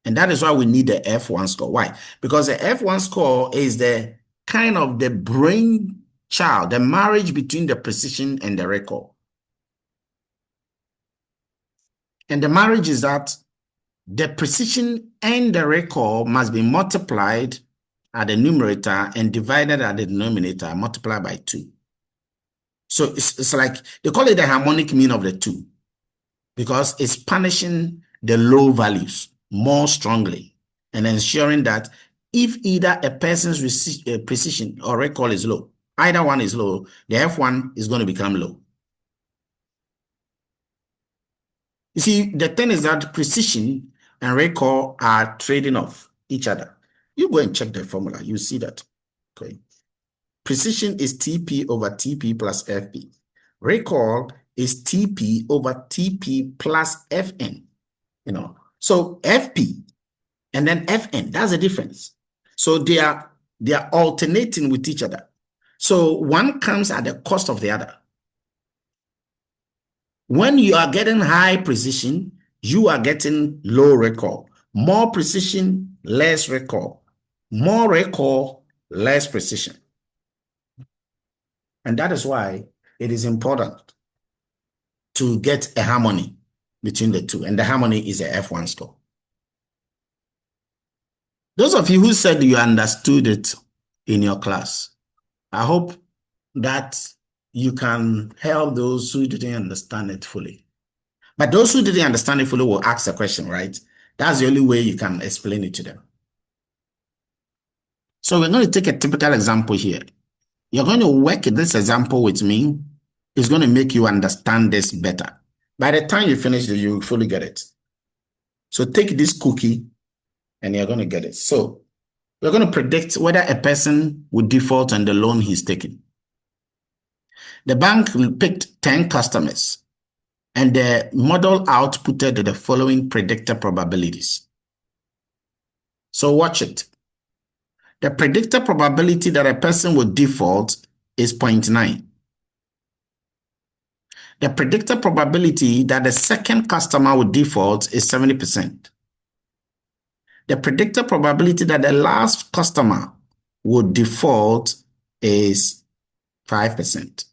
And that is why we need the F1 score. Why? Because the F1 score is the kind of the brain child, the marriage between the precision and the recall. And the marriage is that the precision and the recall must be multiplied at the numerator and divided at the denominator, multiplied by 2. So it's like, they call it the harmonic mean of the two, because it's punishing the low values more strongly and ensuring that if either a person's precision or recall is low, either one is low, the F1 is going to become low. You see, the thing is that precision and recall are trading off each other. You go and check the formula, you see that. Okay. Precision is TP over TP plus FP. Recall is TP over TP plus FN. So FP and then FN, that's the difference. So they are alternating with each other. So one comes at the cost of the other. When you are getting high precision, you are getting low recall. More precision, less recall. More recall, less precision. And that is why it is important to get a harmony between the two. And the harmony is a F1 score. Those of you who said you understood it in your class, I hope that you can help those who didn't understand it fully. But those who didn't understand it fully will ask a question, right? That's the only way you can explain it to them. So we're going to take a typical example here. You're going to work this example with me. It's going to make you understand this better. By the time you finish it, you will fully get it. So take this cookie and you're going to get it. So we're going to predict whether a person will default on the loan he's taking. The bank picked 10 customers and the model outputted the following predicted probabilities. So watch it. The predicted probability that a person will default is 0.9. The predicted probability that the second customer will default is 70%. The predicted probability that the last customer would default is 5%.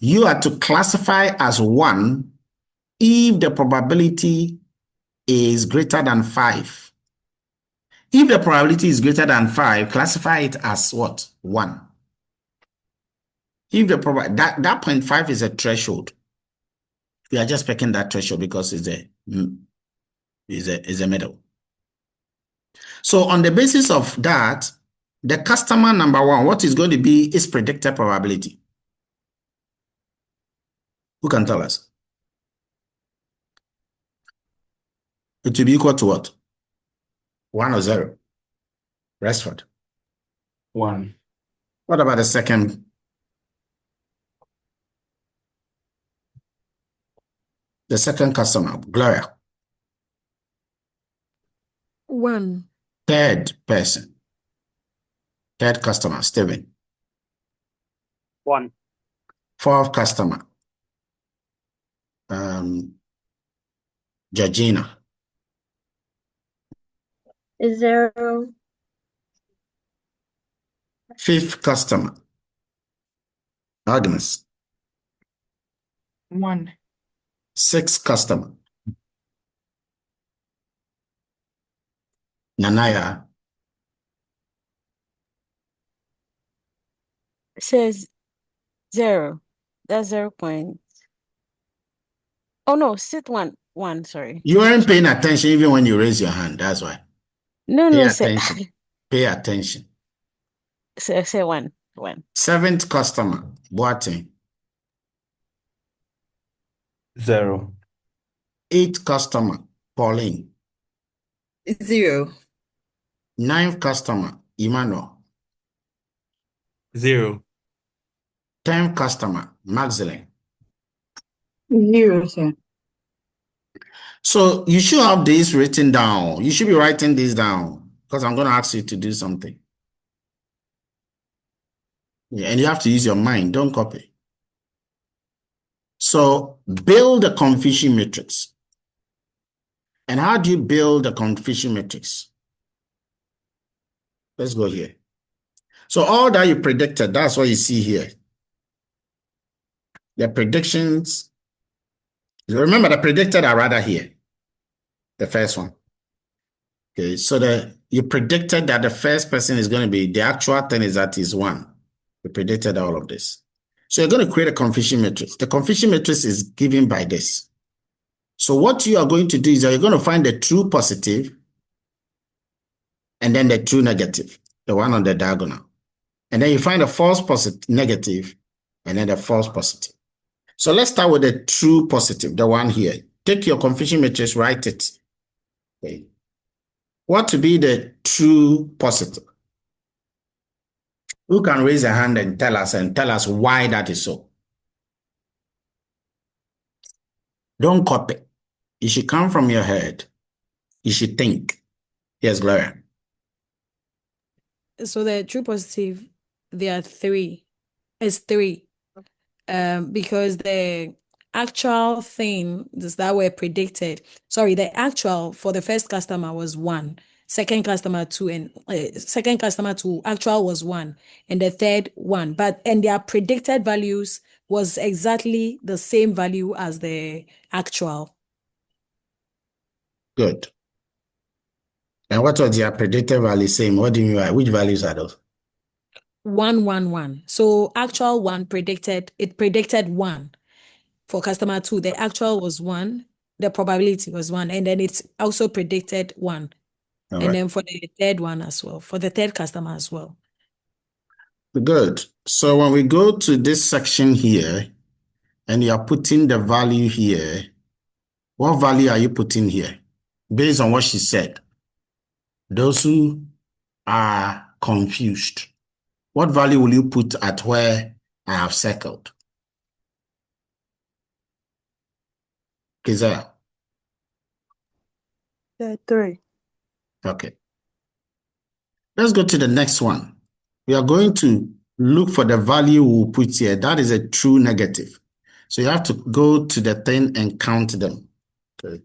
You are to classify as 1 if the probability is greater than 5. If the probability is greater than 5, classify it as what? 1. If the that 0.5 is a threshold, we are just picking that threshold because it's a middle. So on the basis of that, the customer number 1, what is going to be its predicted probability? Who can tell us? It will be equal to what? 1 or 0? Restford. 1. What about the second? The second customer, Gloria. 1. Third person. Third customer, Steven. 1. Fourth customer, Georgina. 0. Fifth customer, Agnes. 1. Sixth customer, Nanaya. It says 0. That's 0 point. Oh no, sit 1. 1, sorry. You weren't paying attention even when you raise your hand. That's why. No, Pay no, say attention. Pay attention. say 1. 1. Seventh customer, Boateng. 0. Eighth customer, Pauline. 0. Ninth customer, Emmanuel. 0. 10th customer, Maxine. 0, sir. So you should have this written down. You should be writing this down because I'm going to ask you to do something. Yeah, and you have to use your mind. Don't copy. So build a confusion matrix. And how do you build a confusion matrix? Let's go here. So all that you predicted, that's what you see here. The predictions. Remember, the predicted are rather here. The first one. Okay, so you predicted that the first person is going to be, the actual thing is that is 1. You predicted all of this. So you're going to create a confusion matrix. The confusion matrix is given by this. So what you are going to do is that you're going to find the true positive and then the true negative, the one on the diagonal. And then you find the false positive, negative, and then the false positive. So let's start with the true positive, the one here. Take your confusion matrix, write it. Okay. What to be the true positive? Who can raise a hand and tell us why that is so? Don't copy. It should come from your head. You should think. Yes, Gloria. So the true positive, there are 3. It's 3. Because the actual thing that were predicted. Sorry, the actual for the first customer was 1, second customer 2, and second customer 2 actual was 1, and the third 1. And their predicted values was exactly the same value as the actual. Good. And what was their predicted value same? What do you mean by which values are those? 1, 1, 1. So actual 1 predicted 1. For customer 2, the actual was 1, the probability was 1, and then it's also predicted 1. All And right. then for the third one as well, for the third customer as well. Good. So when we go to this section here, and you are putting the value here, what value are you putting here? Based on what she said. Those who are confused, what value will you put at where I have circled? Keziah. 3. Okay. Let's go to the next one. We are going to look for the value we'll put here. That is a true negative. So you have to go to the thing and count them. Okay.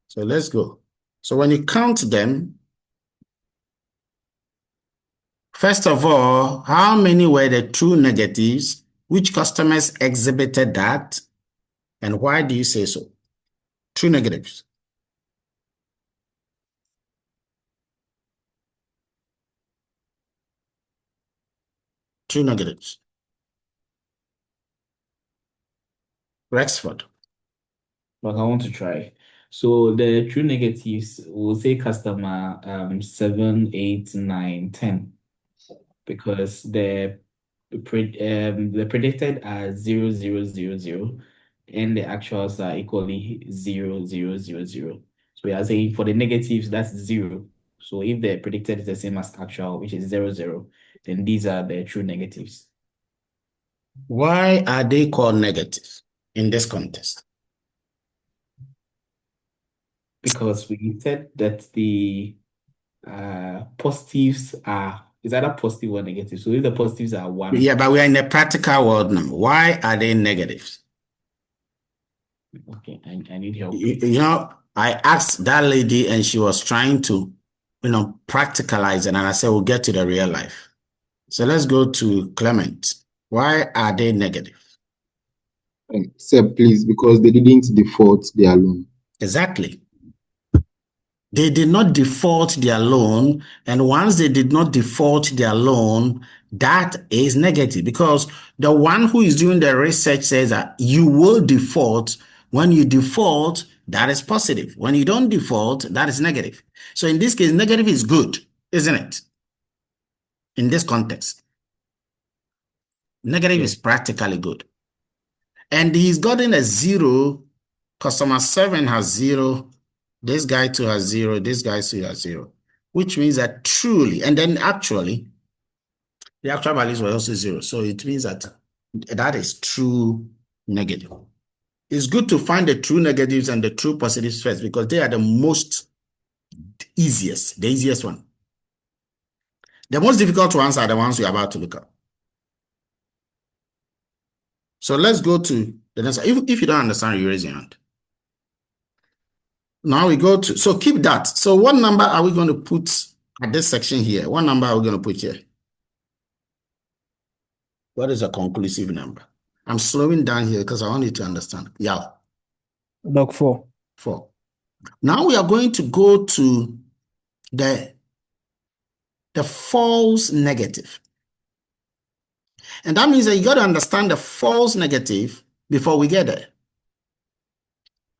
So let's go. So when you count them, first of all, how many were the true negatives? Which customers exhibited that? And why do you say so? True negatives. True negatives. Rexford. But I want to try. So the true negatives will say customer 7, 8, 9, 10, because the predicted are 0, 0, 0, 0, and the actuals are equally 0, 0, 0, 0. So we are saying for the negatives, that's 0. So if the predicted is the same as actual, which is 0, 0, then these are the true negatives. Why are they called negative in this context? Because we said that the positives are is either positive or negative. So if the positives are 1. Yeah, but we are in a practical world now. Why are they negatives? Okay, I need help. You know, I asked that lady and she was trying to, practicalize it. And I said, we'll get to the real life. So let's go to Clement. Why are they negative? Sir, please, because they didn't default their loan. Exactly. They did not default their loan. And once they did not default their loan, that is negative because the one who is doing the research says that you will default. When you default, that is positive. When you don't default, that is negative. So in this case, negative is good, isn't it? In this context, negative is practically good. And he's gotten a 0. Customer 7 has 0. This guy too has 0. This guy too has 0. Which means that truly, and then actually, the actual values were also 0. So it means that that is true negative. It's good to find the true negatives and the true positives first because they are the most easiest, the easiest one. The most difficult ones are the ones we're about to look at. So let's go to the next. If you don't understand, you raise your hand. Now we go to, so keep that. So what number are we going to put at this section here? What number are we going to put here? What is a conclusive number? I'm slowing down here because I want you to understand. Yeah. Log 4. 4. Now we are going to go to the false negative. And that means that you got to understand the false negative before we get there.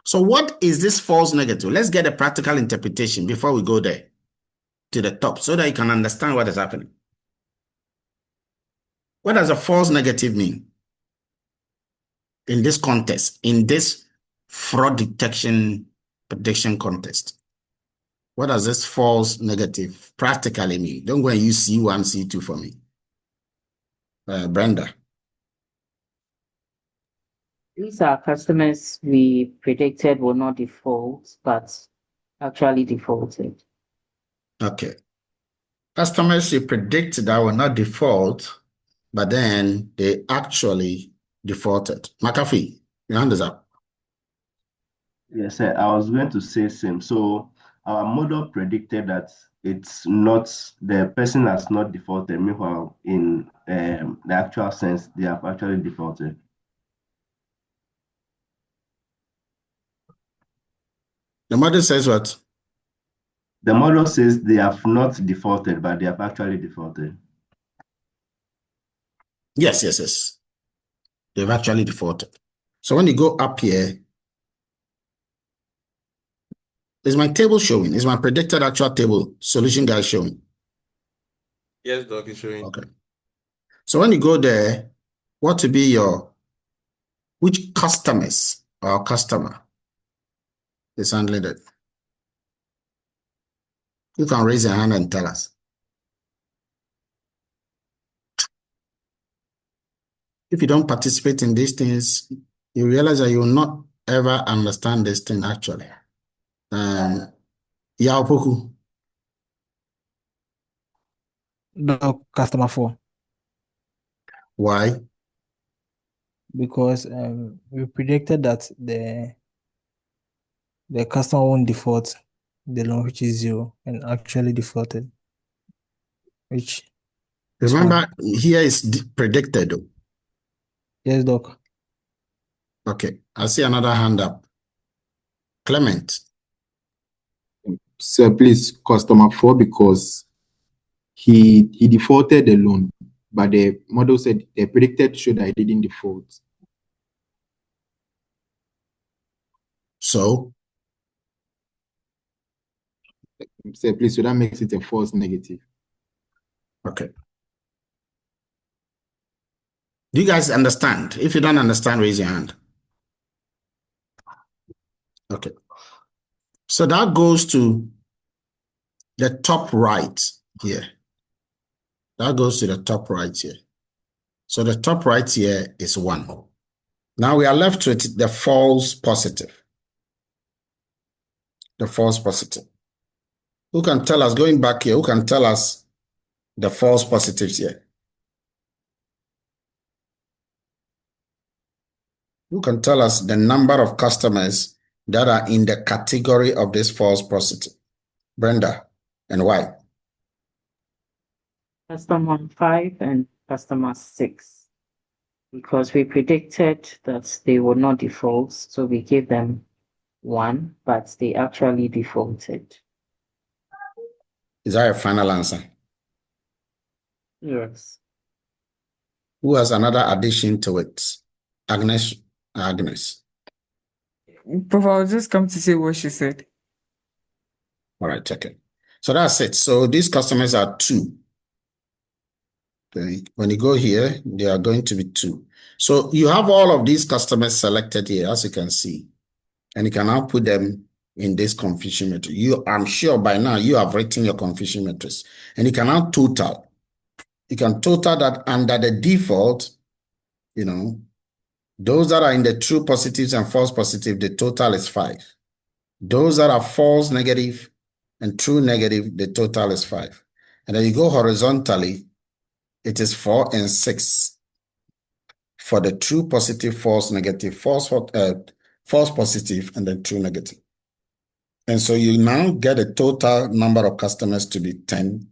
So what is this false negative? Let's get a practical interpretation before we go there to the top so that you can understand what is happening. What does a false negative mean in this context, in this fraud detection prediction context? What does this false negative practically mean? Don't go and use C1, C2 for me. Brenda. These are customers we predicted will not default, but actually defaulted. Okay. Customers you predict that will not default, but then they actually defaulted. McAfee. Your hand is up. Yes, sir. I was going to say same. So our model predicted that it's not the person has not defaulted. Meanwhile, in the actual sense, they have actually defaulted. The model says what? The model says they have not defaulted, but they have actually defaulted. Yes, yes, yes. They've actually defaulted. So when you go up here, is my table showing? Is my predicted actual table solution guide showing? Yes, Doc, it's showing. Okay. So when you go there, what to be which customers or customer is handling it? You can raise your hand and tell us. If you don't participate in these things, you realize that you will not ever understand this thing actually. Yaopoku. The customer 4. Why? Because we predicted that the customer won't default the loan, which is 0, and actually defaulted, which is 1. Remember, here is predicted. Yes, Doc. Okay, I see another hand up. Clement. Sir, please, customer 4, because he defaulted the loan, but the model said the predicted showed that he didn't default. So? Sir, please, so that makes it a false negative. Okay. Do you guys understand? If you don't understand, raise your hand. Okay. So that goes to the top right here. That goes to the top right here. So the top right here is 1. Now we are left with the false positive. The false positive. Who can tell us, going back here, who can tell us the false positives here? Who can tell us the number of customers that are in the category of this false positive? Brenda, and why? Customer 5 and customer 6. Because we predicted that they would not default, so we gave them 1, but they actually defaulted. Is that a final answer? Yes. Who has another addition to it? Agnes. Prof, I'll just come to say what she said. All right, check it. So that's it. So these customers are 2. Okay. When you go here, they are going to be 2. So you have all of these customers selected here, as you can see, and you can now put them in this confusion matrix. I'm sure by now you have written your confusion matrix, and you can now total. You can total that under the default, those that are in the true positives and false positive, the total is 5. Those that are false negative and true negative, the total is 5. And then you go horizontally, it is 4 and 6 for the true positive, false negative, false positive, and then true negative. And so you now get a total number of customers to be 10,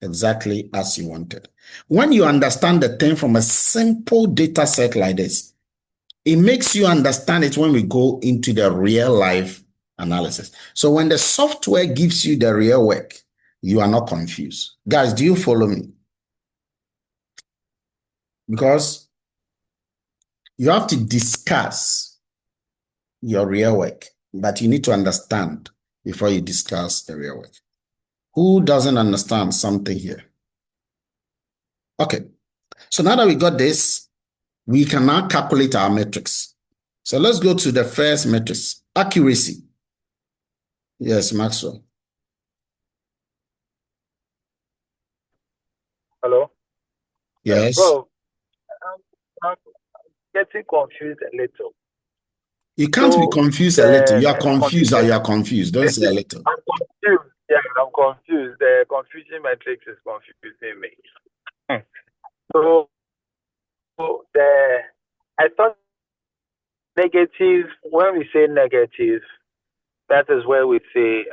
exactly as you wanted. When you understand the thing from a simple data set like this, it makes you understand it when we go into the real life analysis. So when the software gives you the real work, you are not confused. Guys, do you follow me? Because you have to discuss your real work, but you need to understand before you discuss the real work. Who doesn't understand something here? Okay. So now that we got this, we can now calculate our metrics. So let's go to the first metrics, accuracy. Yes, Maxwell. Hello? Yes. Bro, I'm getting confused a little. You can't be confused a little. You are confused or you are confused. Don't say a little. I'm confused. Yeah, I'm confused. The confusion matrix is confusing me. So I thought negative negative, when we say negative, that is where we say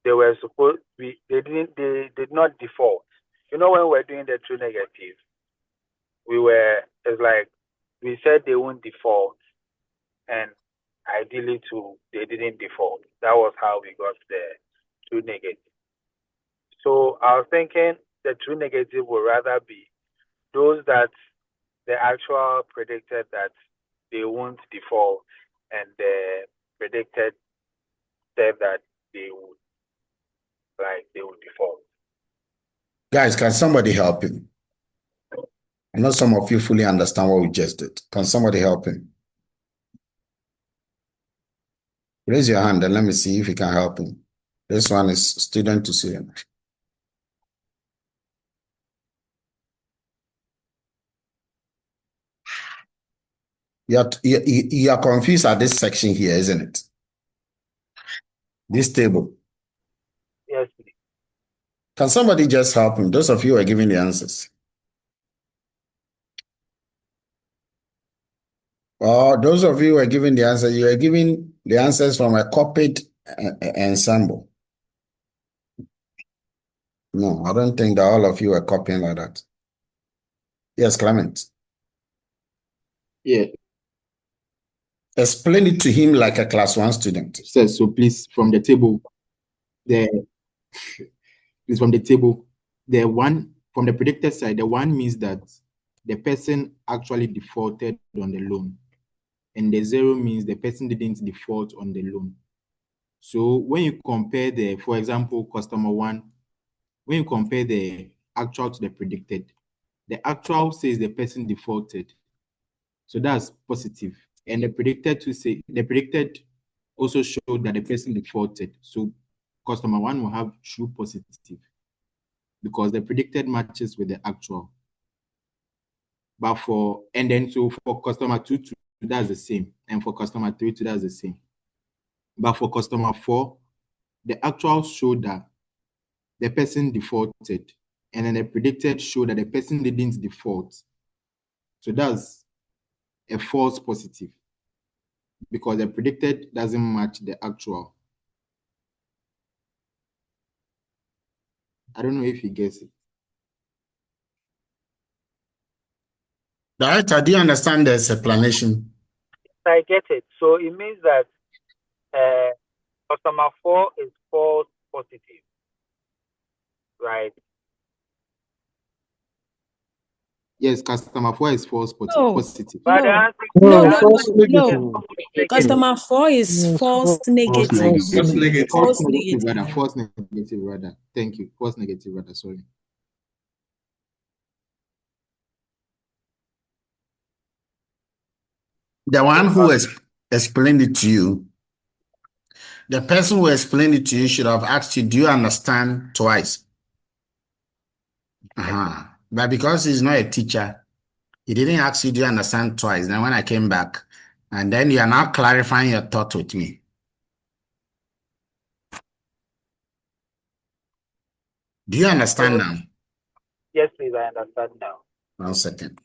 they were supposed they did not default. You know, when we're doing the true negative, it's like we said they won't default, and ideally too they didn't default. That was how we got the true negative. So I was thinking the true negative would rather be those that the actual predicted that they won't default, and the predicted said that they would default. Guys, can somebody help him? I know some of you fully understand what we just did. Can somebody help him? Raise your hand and let me see if you can help him. This one is student to student. You are confused at this section here, isn't it? This table. Yes, please. Can somebody just help him? Those of you who are giving the answers. Or those of you who are giving the answers, you are giving the answers from a copied ensemble. No, I don't think that all of you are copying like that. Yes, Clement. Yeah. Explain it to him like a class 1 student. So please, from the table, the one from the predicted side, the one means that the person actually defaulted on the loan, and the 0 means the person didn't default on the loan. So when you compare for example, customer 1, when you compare the actual to the predicted, the actual says the person defaulted, so that's positive, and the predicted also showed that the person defaulted. So customer 1 will have true positive because the predicted matches with the actual. But for customer 2, that's the same, and for customer 3, that's the same. But for customer 4, the actual showed that the person defaulted, and then the predicted showed that the person didn't default. So that's a false positive because the predicted doesn't match the actual. I don't know if he gets it. Director, do you understand this explanation? I get it. So it means that customer 4 is false positive, right? Yes, customer 4 is false positive. But the answer No. Customer 4 is false negative. False negative rather. Thank you. False negative rather, sorry. The one who explained it to you, the person who explained it to you should have asked you, do you understand twice? But because he's not a teacher, he didn't ask you, do you understand twice? Then when I came back, and then you are now clarifying your thought with me. Do you understand now? Yes, please, I understand now. 1 second.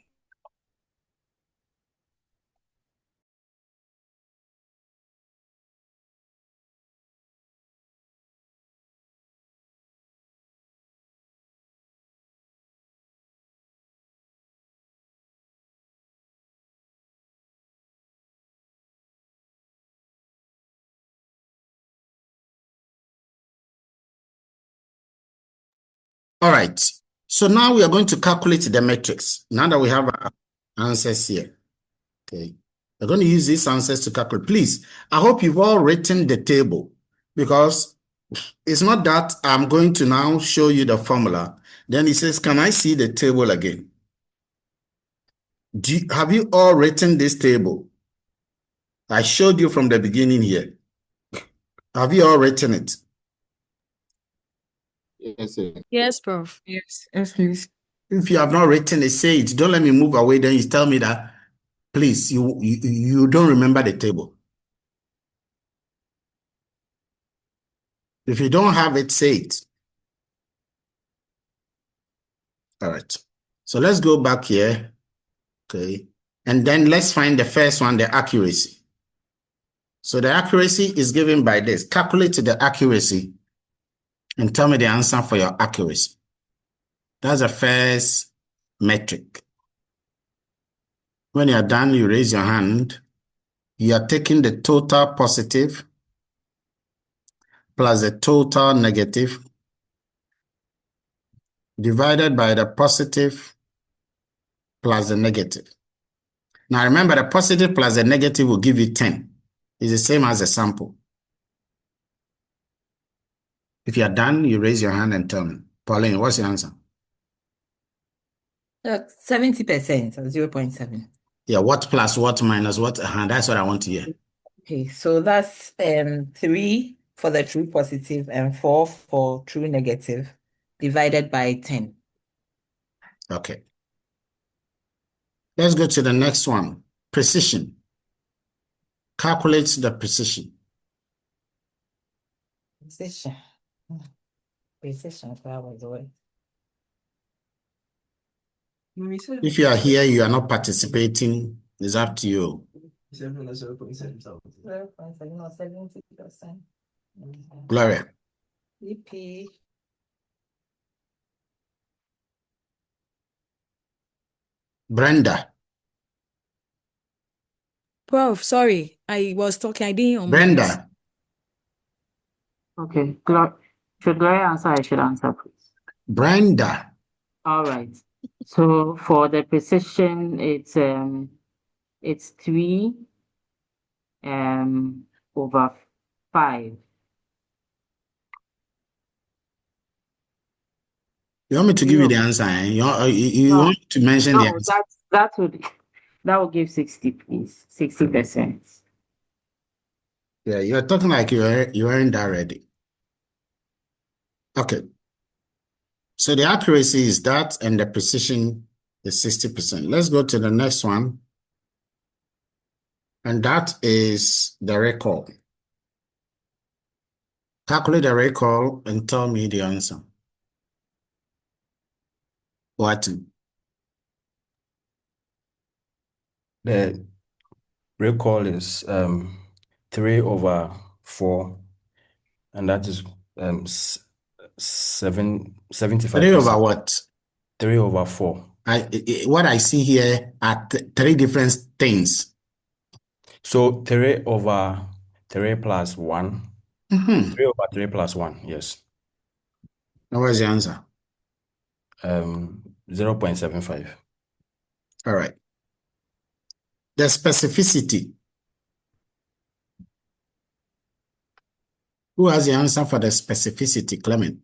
All right. So now we are going to calculate the matrix. Now that we have our answers here. Okay. We're going to use these answers to calculate. Please, I hope you've all written the table because it's not that I'm going to now show you the formula. Then he says, can I see the table again? Have you all written this table? I showed you from the beginning here. Have you all written it? Yes, sir. Yes, Prof. Yes, please. If you have not written it, say it. Don't let me move away. Then you tell me that, please, you don't remember the table. If you don't have it, say it. All right. So let's go back here. Okay. And then let's find the first one, the accuracy. So the accuracy is given by this. Calculate the accuracy and tell me the answer for your accuracy. That's the first metric. When you're done, you raise your hand. You are taking the total positive plus the total negative divided by the positive plus the negative. Now remember, the positive plus the negative will give you 10. It's the same as a sample. If you are done, you raise your hand and tell me. Pauline, what's your answer? 70% or 0.7. Yeah, what plus what minus what? That's what I want to hear. Okay, so that's 3 for the true positive and 4 for true negative divided by 10. Okay. Let's go to the next one. Precision. Calculate the precision. Precision. Precision, that was the word. If you are here, you are not participating, it's up to you. 0.7 or 70%. Gloria. EP. Brenda. Prof, sorry, I was talking, I didn't unmute. Brenda. Okay, should Gloria answer? I should answer, please. Brenda. All right. So for the precision, it's 3 over 5. You want me to give you the answer? Eh? You No, want to mention the no, answer? that would give 60, please. 60%. Yeah, you're talking like you weren't that ready. Okay. So the accuracy is that and the precision is 60%. Let's go to the next one. And that is the recall. Calculate the recall and tell me the answer. What? The recall is 3 over 4, and that is 75%. 3 over what? 3 over 4. What I see here are 3 different things. So 3 over 3 plus 1. 3 over 3 plus 1, yes. Now what's the answer? 0.75. All right. The specificity. Who has the answer for the specificity, Clement?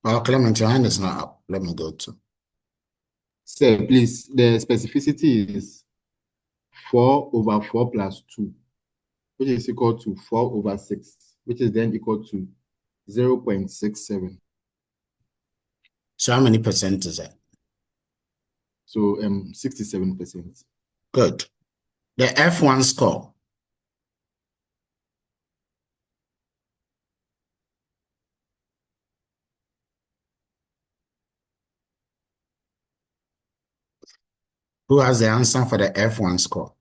Oh, Clement, your hand is not up. Let me go to. Sir, please, the specificity is 4 over 4 plus 2, which is equal to 4 over 6, which is then equal to 0.67. So how many percent is that? So 67%. Good. The F1 score. Who has the answer for the F1 score?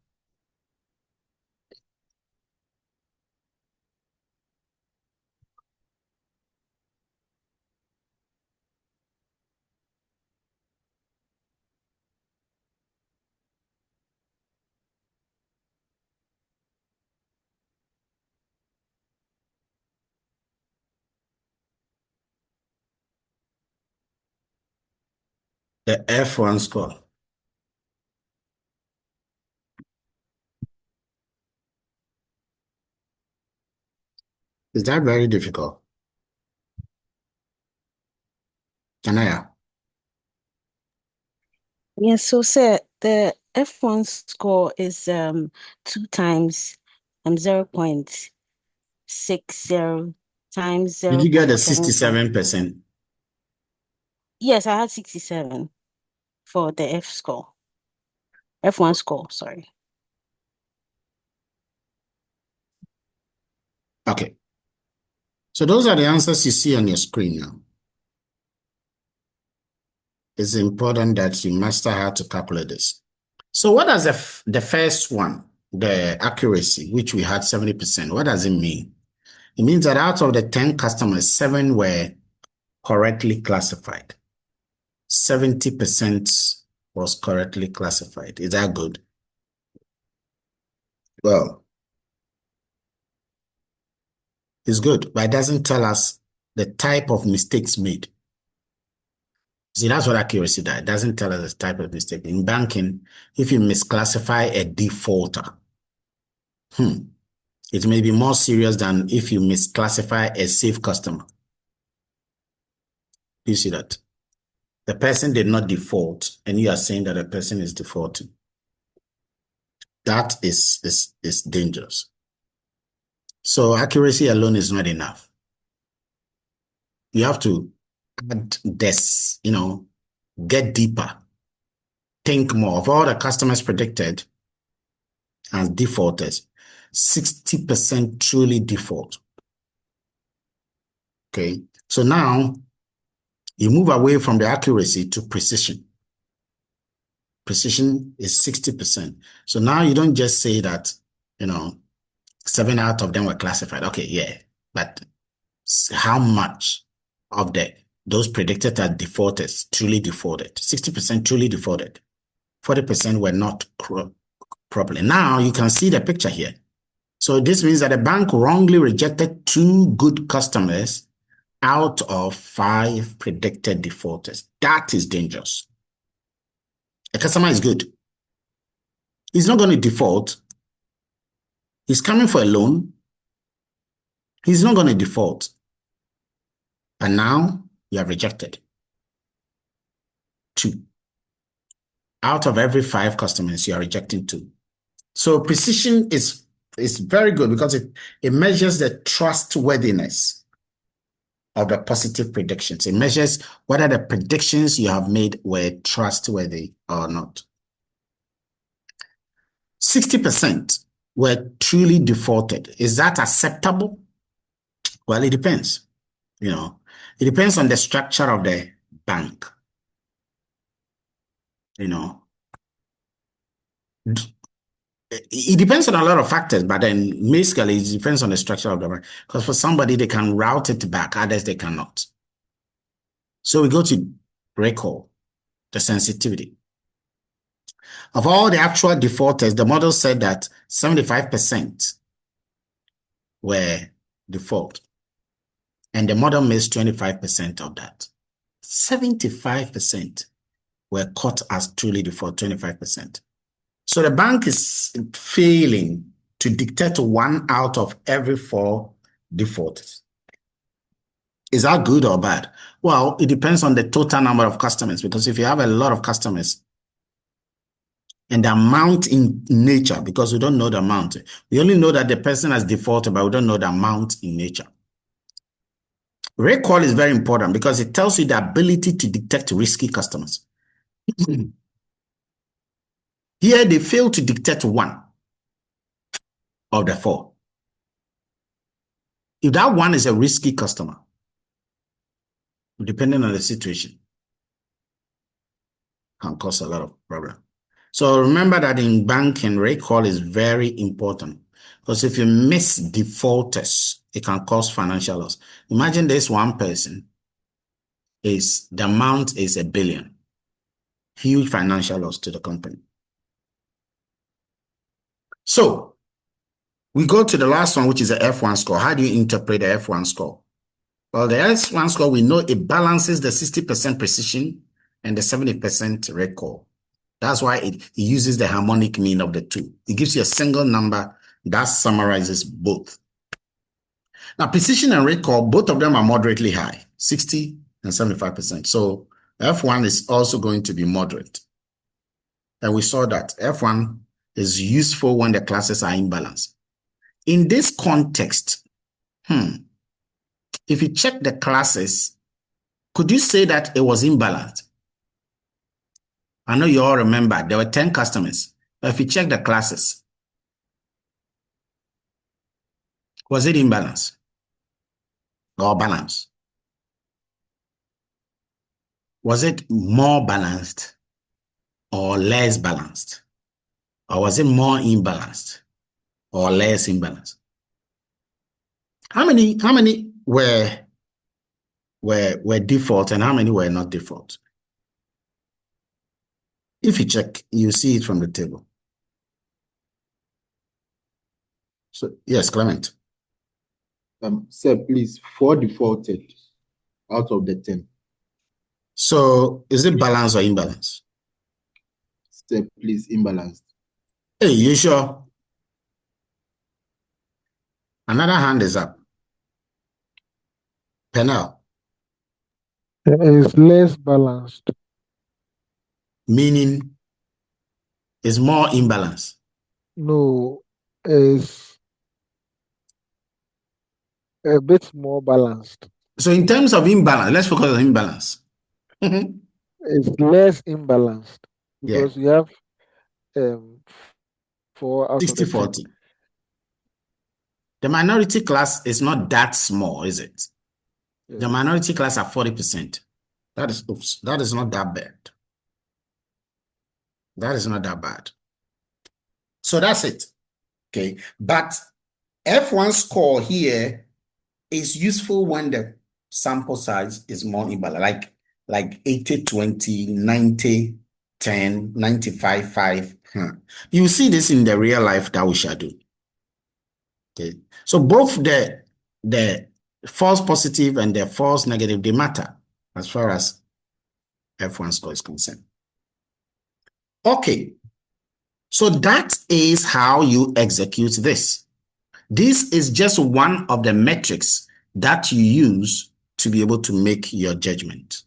The F1 score. Is that very difficult? Kanaya? Yes, so sir, the F1 score is 2 times 0.60 times Did you get a 0.75. 67%? Yes, I had 67 for the F1 score, sorry. Okay. So those are the answers you see on your screen now. It's important that you master how to calculate this. So what does the first one, the accuracy, which we had 70%, what does it mean? It means that out of the 10 customers, 7 were correctly classified. 70% was correctly classified. Is that good? Well, it's good, but it doesn't tell us the type of mistakes made. See, that's what accuracy does. It doesn't tell us the type of mistake. In banking, if you misclassify a defaulter, it may be more serious than if you misclassify a safe customer. You see that? The person did not default, and you are saying that the person is defaulting. That is dangerous. So accuracy alone is not enough. You have to add this, get deeper, think more. Of all the customers predicted as defaulters, 60% truly default. Okay, so now you move away from the accuracy to precision. Precision is 60%. So now you don't just say that, 7 out of them were classified. Okay, yeah, but how much of those predicted as defaulters truly defaulted? 60% truly defaulted. 40% were not properly. Now you can see the picture here. So this means that the bank wrongly rejected 2 good customers out of 5 predicted defaulters. That is dangerous. A customer is good. He's not going to default. He's coming for a loan. He's not going to default. And now you have rejected 2. Out of every 5 customers, you are rejecting 2. So precision is very good because it measures the trustworthiness of the positive predictions. It measures whether the predictions you have made were trustworthy or not. 60% were truly defaulted. Is that acceptable? Well, it depends. It depends on the structure of the bank. It depends on a lot of factors, but then basically it depends on the structure of the bank. Because for somebody, they can route it back, others they cannot. So we go to recall, the sensitivity. Of all the actual defaulters, the model said that 75% were default. And the model missed 25% of that. 75% were caught as truly default, 25%. So the bank is failing to dictate 1 out of every 4 defaulters. Is that good or bad? Well, it depends on the total number of customers, because if you have a lot of customers and the amount in nature, because we don't know the amount, we only know that the person has defaulted, but we don't know the amount in nature. Recall is very important because it tells you the ability to detect risky customers. Here, they fail to detect 1 of the 4. If that 1 is a risky customer, depending on the situation, can cause a lot of problem. So remember that in banking, recall is very important because if you miss defaulters, it can cause financial loss. Imagine this one person the amount is $1 billion. Huge financial loss to the company. So we go to the last one, which is the F1 score. How do you interpret the F1 score? Well, the F1 score, we know it balances the 60% precision and the 70% recall. That's why it uses the harmonic mean of the 2. It gives you a single number that summarizes both. Now, precision and recall, both of them are moderately high, 60 and 75%. So F1 is also going to be moderate. And we saw that F1 is useful when the classes are imbalanced. In this context, if you check the classes, could you say that it was imbalanced? I know you all remember there were 10 customers, but if you check the classes, was it imbalanced? or balance? Was it more balanced or less balanced? Or was it more imbalanced or less imbalanced? How many were default and how many were not default? If you check, you see it from the table. So yes, Clement. Sir, please, 4 defaulted out of the 10. So is it balanced or imbalanced? Sir, please, imbalanced. Hey, you sure? Another hand is up. Penel. It is less balanced. Meaning it's more imbalanced. No, it's a bit more balanced. So in terms of imbalance, let's focus on imbalance. It's less imbalanced Yeah. because you have 4 out of the 10. 60-40. The minority class is not that small, is it? The minority class are 40%. That is not that bad. That is not that bad. So that's it. Okay. But F1 score here is useful when the sample size is more imbalanced, like 80-20, 90-10, 95-5. You see this in the real life that we shall do. Okay. So both the false positive and the false negative, they matter as far as F1 score is concerned. Okay. So that is how you execute this. This is just one of the metrics that you use to be able to make your judgment.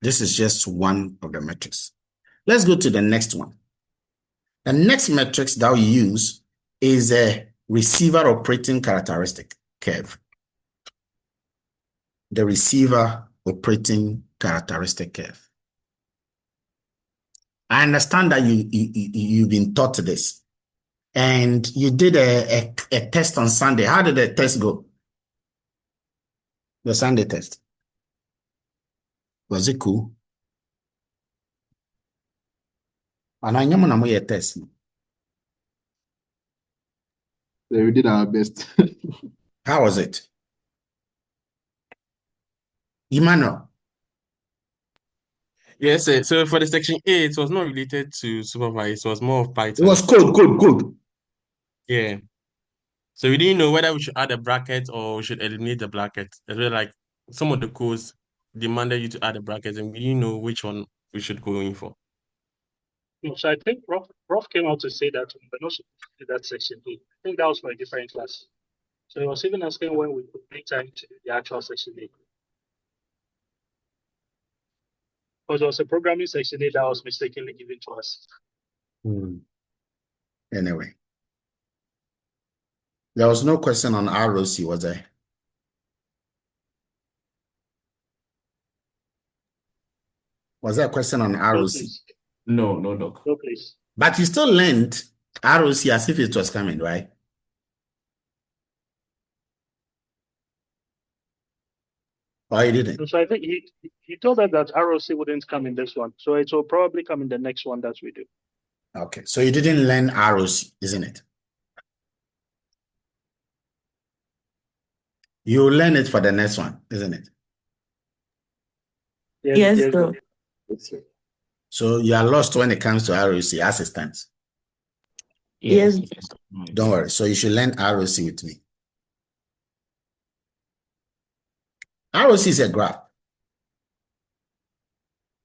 This is just one of the metrics. Let's go to the next one. The next metrics that we use is a receiver operating characteristic curve. The receiver operating characteristic curve. I understand that you've been taught this. And you did a test on Sunday. How did the test go? The Sunday test. Was it cool? And I know a test. We did our best. How was it? Emmanuel. Yes, sir. So for the section A, it was not related to supervised. It was more of Python. It was code. Yeah. So we didn't know whether we should add a bracket or we should eliminate the bracket. It's really like some of the codes demanded you to add a bracket, and we didn't know which one we should go in for. So I think Prof came out to say that, but not that section A. I think that was for a different class. So he was even asking when we put data into the actual section A. Because it was a programming section A that was mistakenly given to us. Anyway. There was no question on ROC, was there? Was there a question on ROC? No, Doc. No, please. But you still learned ROC as if it was coming, right? Or you didn't? So I think he told us that ROC wouldn't come in this one. So it will probably come in the next one that we do. Okay. So you didn't learn ROC, isn't it? You'll learn it for the next one, isn't it? Yes, sir. So you are lost when it comes to ROC as it stands. Yes. Don't worry. So you should learn ROC with me. ROC is a graph.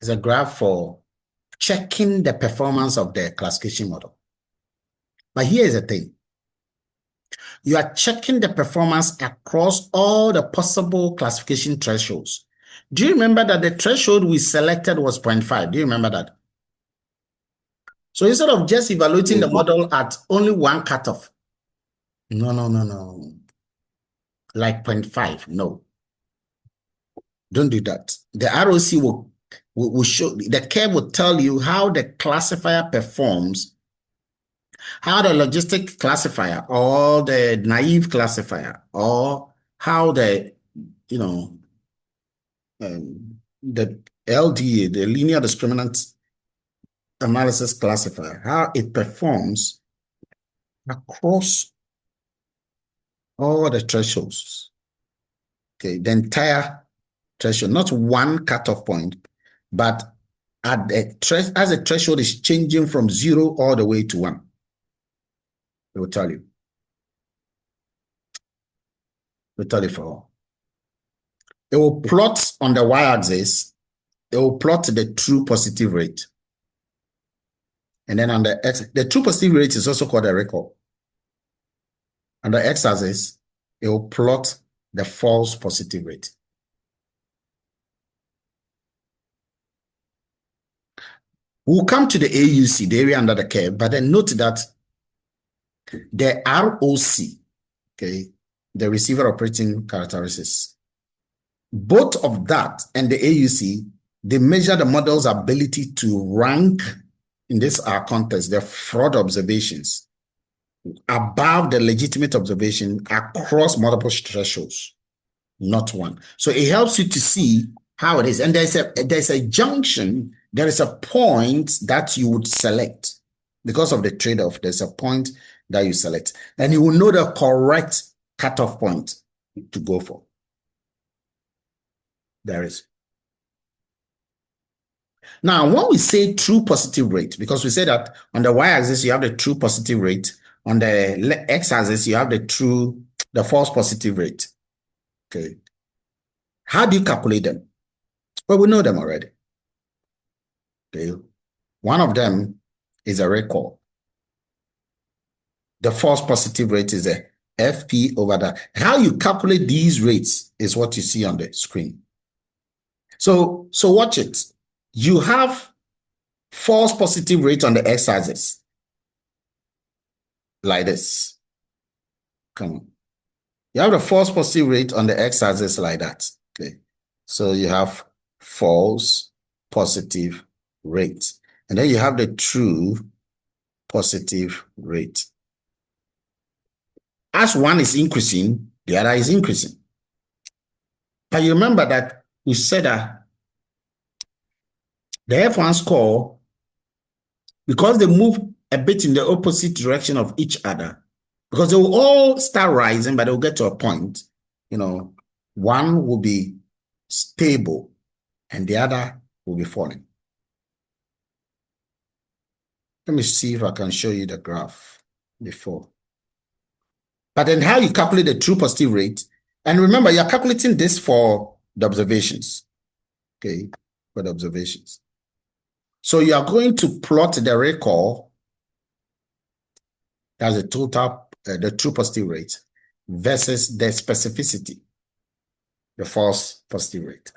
It's a graph for checking the performance of the classification model. But here is the thing. You are checking the performance across all the possible classification thresholds. Do you remember that the threshold we selected was 0.5? Do you remember that? So instead of just evaluating the model at only one cutoff, no. Like 0.5, no. Don't do that. The ROC will show, the curve will tell you how the classifier performs, how the logistic classifier or the naive classifier or how the the LDA, the linear discriminant analysis classifier, how it performs across all the thresholds. Okay, the entire threshold, not one cutoff point, but at the as the threshold is changing from 0 all the way to 1. It will tell you. It will tell you for all. It will plot on the y-axis. It will plot the true positive rate. And then on the x, the true positive rate is also called a record. On the x-axis, it will plot the false positive rate. We'll come to the AUC, the area under the curve, but then note that the ROC, okay, the receiver operating characteristics, both of that and the AUC, they measure the model's ability to rank, in this context, the fraud observations above the legitimate observation across multiple thresholds, not one. So it helps you to see how it is. And there's a junction, there is a point that you would select. Because of the trade-off, there's a point that you select. And you will know the correct cutoff point to go for. There is. Now, when we say true positive rate, because we say that on the y-axis, you have the true positive rate. On the x-axis, you have the false positive rate. Okay. How do you calculate them? Well, we know them already. Okay. One of them is a record. The false positive rate is a FP over that. How you calculate these rates is what you see on the screen. So watch it. You have false positive rate on the x-axis. Like this. Come on. You have the false positive rate on the x-axis like that. Okay. So you have false positive rate. And then you have the true positive rate. As one is increasing, the other is increasing. But you remember that we said that the F1 score, because they move a bit in the opposite direction of each other, because they will all start rising, but they'll get to a point, one will be stable and the other will be falling. Let me see if I can show you the graph before. But then how you calculate the true positive rate, and remember, you're calculating this for the observations. Okay, for the observations. So you are going to plot the record as a total, the true positive rate versus the specificity, the false positive rate.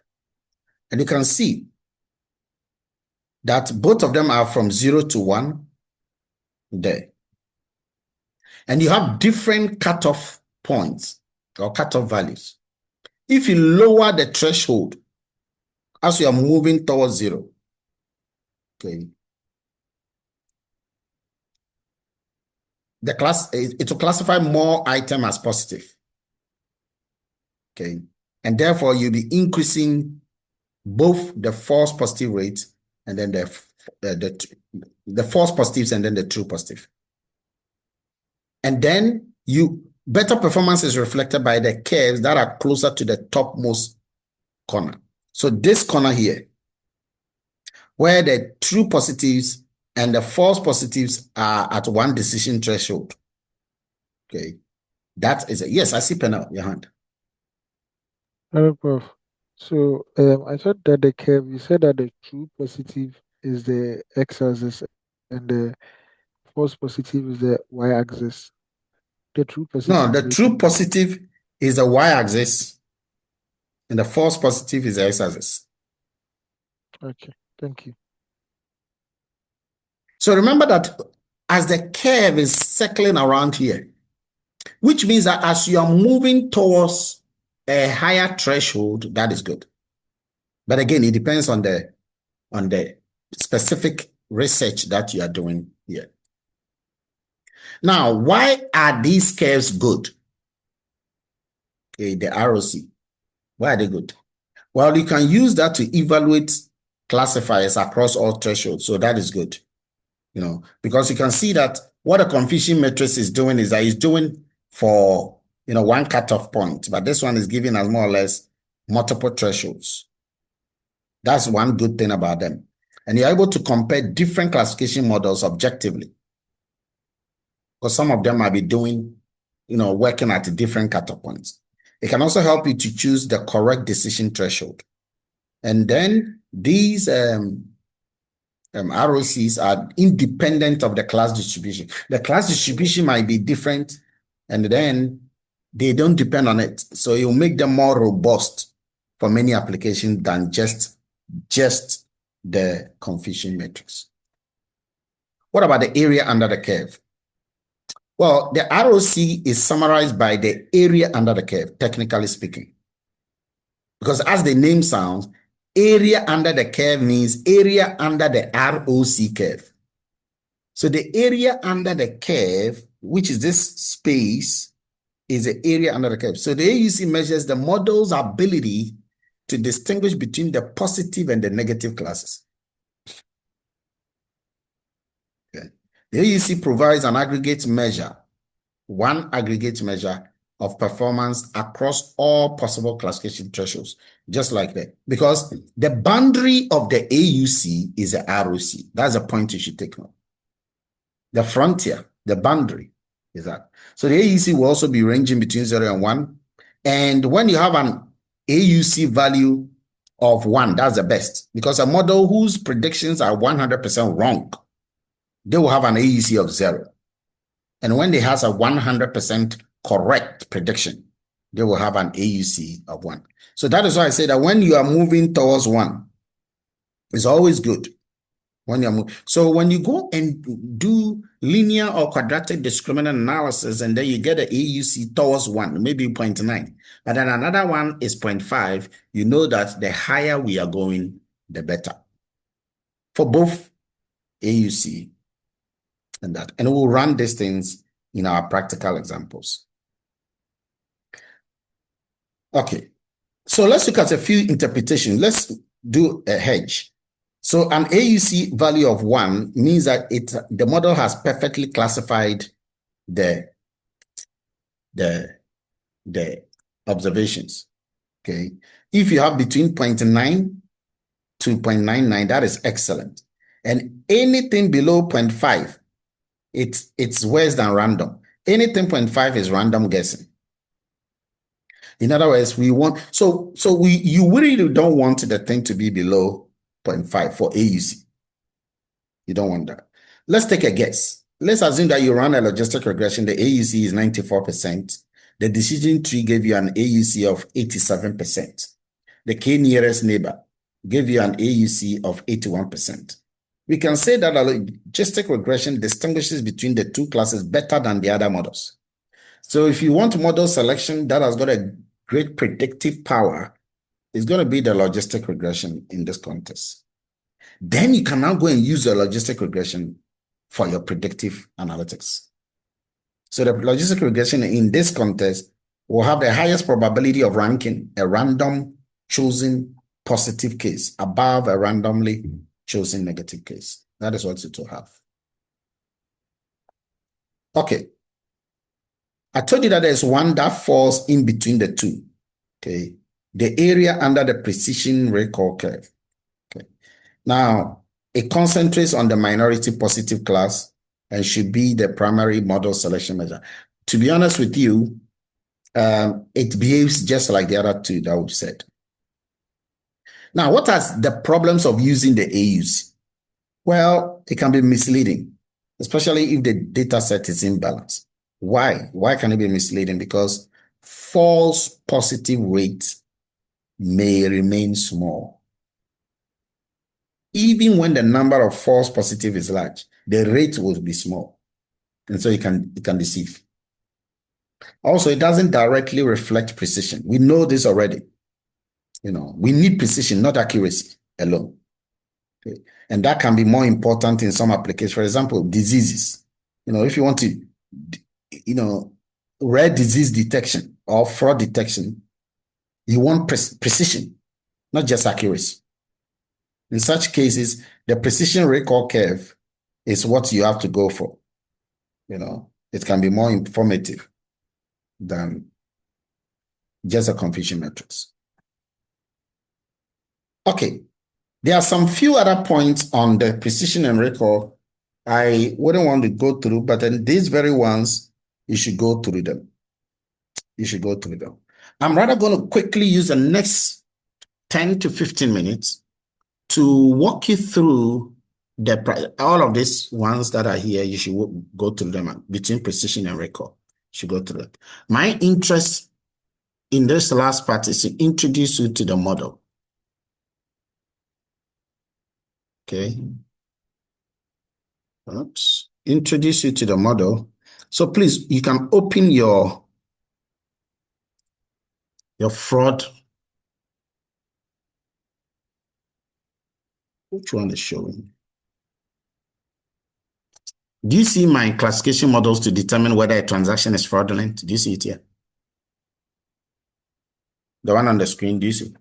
And you can see that both of them are from 0 to 1 there. And you have different cutoff points or cutoff values. If you lower the threshold as you are moving towards 0, okay, it will classify more item as positive. Okay, and therefore you'll be increasing both the false positive rate and then the false positives and then the true positive. And then better performance is reflected by the curves that are closer to the topmost corner. So this corner here, where the true positives and the false positives are at one decision threshold. Okay, that is yes, I see Penel, your hand. Hello, Prof. So I thought that the curve, you said that the true positive is the x-axis and the false positive is the y-axis. The true positive. No, the true positive is the y-axis and the false positive is the x-axis. Okay, thank you. So remember that as the curve is circling around here, which means that as you are moving towards a higher threshold, that is good. But again, it depends on the specific research that you are doing here. Now, why are these curves good? Okay, the ROC. Why are they good? Well, you can use that to evaluate classifiers across all thresholds. So that is good, because you can see that what a confusion matrix is doing is that it's doing for, one cutoff point, but this one is giving us more or less multiple thresholds. That's one good thing about them. And you're able to compare different classification models objectively, because some of them might be doing, working at different cutoff points. It can also help you to choose the correct decision threshold. And then these ROCs are independent of the class distribution. The class distribution might be different, and then they don't depend on it. So you make them more robust for many applications than just the confusion matrix. What about the area under the curve? Well, the ROC is summarized by the area under the curve, technically speaking. Because as the name sounds, area under the curve means area under the ROC curve. So the area under the curve, which is this space, is the area under the curve. So the AUC measures the model's ability to distinguish between the positive and the negative classes. Okay. The AUC provides an aggregate measure, one aggregate measure of performance across all possible classification thresholds, just like that. Because the boundary of the AUC is the ROC. That's a point you should take note. The frontier, the boundary is that. So the AUC will also be ranging between 0 and 1. And when you have an AUC value of 1, that's the best. Because a model whose predictions are 100% wrong, they will have an AUC of 0. And when it has a 100% correct prediction, they will have an AUC of 1. So that is why I say that when you are moving towards 1, it's always good. When you're moving. So when you go and do linear or quadratic discriminant analysis, and then you get an AUC towards 1, maybe 0.9, but then another one is 0.5, you know that the higher we are going, the better. For both AUC and that. And we'll run these things in our practical examples. Okay, so let's look at a few interpretations. Let's do a hedge. So an AUC value of 1 means that the model has perfectly classified the observations. Okay, if you have between 0.9 to 0.99, that is excellent. And anything below 0.5, it's worse than random. Anything 0.5 is random guessing. In other words, you really don't want the thing to be below 0.5 for AUC. You don't want that. Let's take a guess. Let's assume that you run a logistic regression. The AUC is 94%. The decision tree gave you an AUC of 87%. The K nearest neighbor gave you an AUC of 81%. We can say that a logistic regression distinguishes between the two classes better than the other models. So if you want model selection that has got a great predictive power, it's going to be the logistic regression in this context. Then you can now go and use the logistic regression for your predictive analytics. So the logistic regression in this context will have the highest probability of ranking a random chosen positive case above a randomly chosen negative case. That is what it will have. Okay. I told you that there's one that falls in between the two. Okay. The area under the precision recall curve. Okay. Now, it concentrates on the minority positive class and should be the primary model selection measure. To be honest with you, it behaves just like the other two that we've said. Now, what are the problems of using the AUC? Well, it can be misleading, especially if the data set is imbalanced. Why? Why can it be misleading? Because false positive rates may remain small. Even when the number of false positive is large, the rate will be small. And so it can deceive. Also, it doesn't directly reflect precision. We know this already. We need precision, not accuracy alone. Okay. And that can be more important in some applications. For example, diseases. If you want to, rare disease detection or fraud detection, You want precision, not just accuracy. In such cases, the precision recall curve is what you have to go for. It can be more informative than just a confusion matrix. Okay, there are some few other points on the precision and recall I wouldn't want to go through, but then these very ones, you should go through them. You should go through them. I'm rather going to quickly use the next 10 to 15 minutes to walk you through all of these ones that are here. You should go through them between precision and recall. You should go through them. My interest in this last part is to introduce you to the model. Okay. Oops. Introduce you to the model. So please, you can open your fraud. Which one is showing? Do you see my classification models to determine whether a transaction is fraudulent? Do you see it here? The one on the screen, do you see?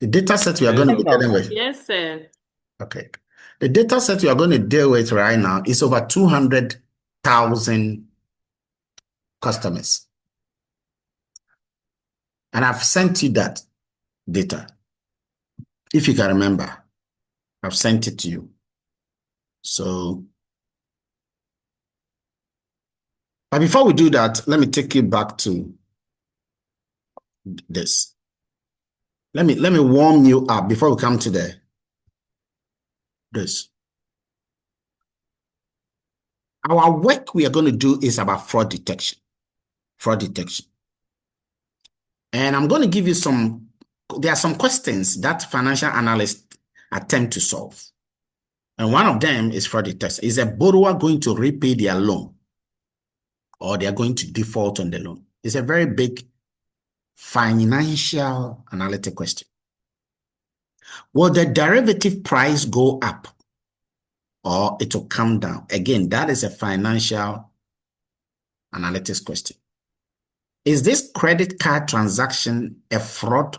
The data set we are going to be dealing with. Yes, sir. Okay. The data set we are going to deal with right now is over 200,000 customers. And I've sent you that data. If you can remember, I've sent it to you. So, but before we do that, let me take you back to this. Let me warm you up before we come to this. Our work we are going to do is about fraud detection. Fraud detection. And I'm going to give you there are some questions that financial analysts attempt to solve. And one of them is fraud detection. Is a borrower going to repay their loan or they are going to default on the loan? It's a very big financial analytic question. Will the derivative price go up or it will come down? Again, that is a financial analytics question. Is this credit card transaction a fraud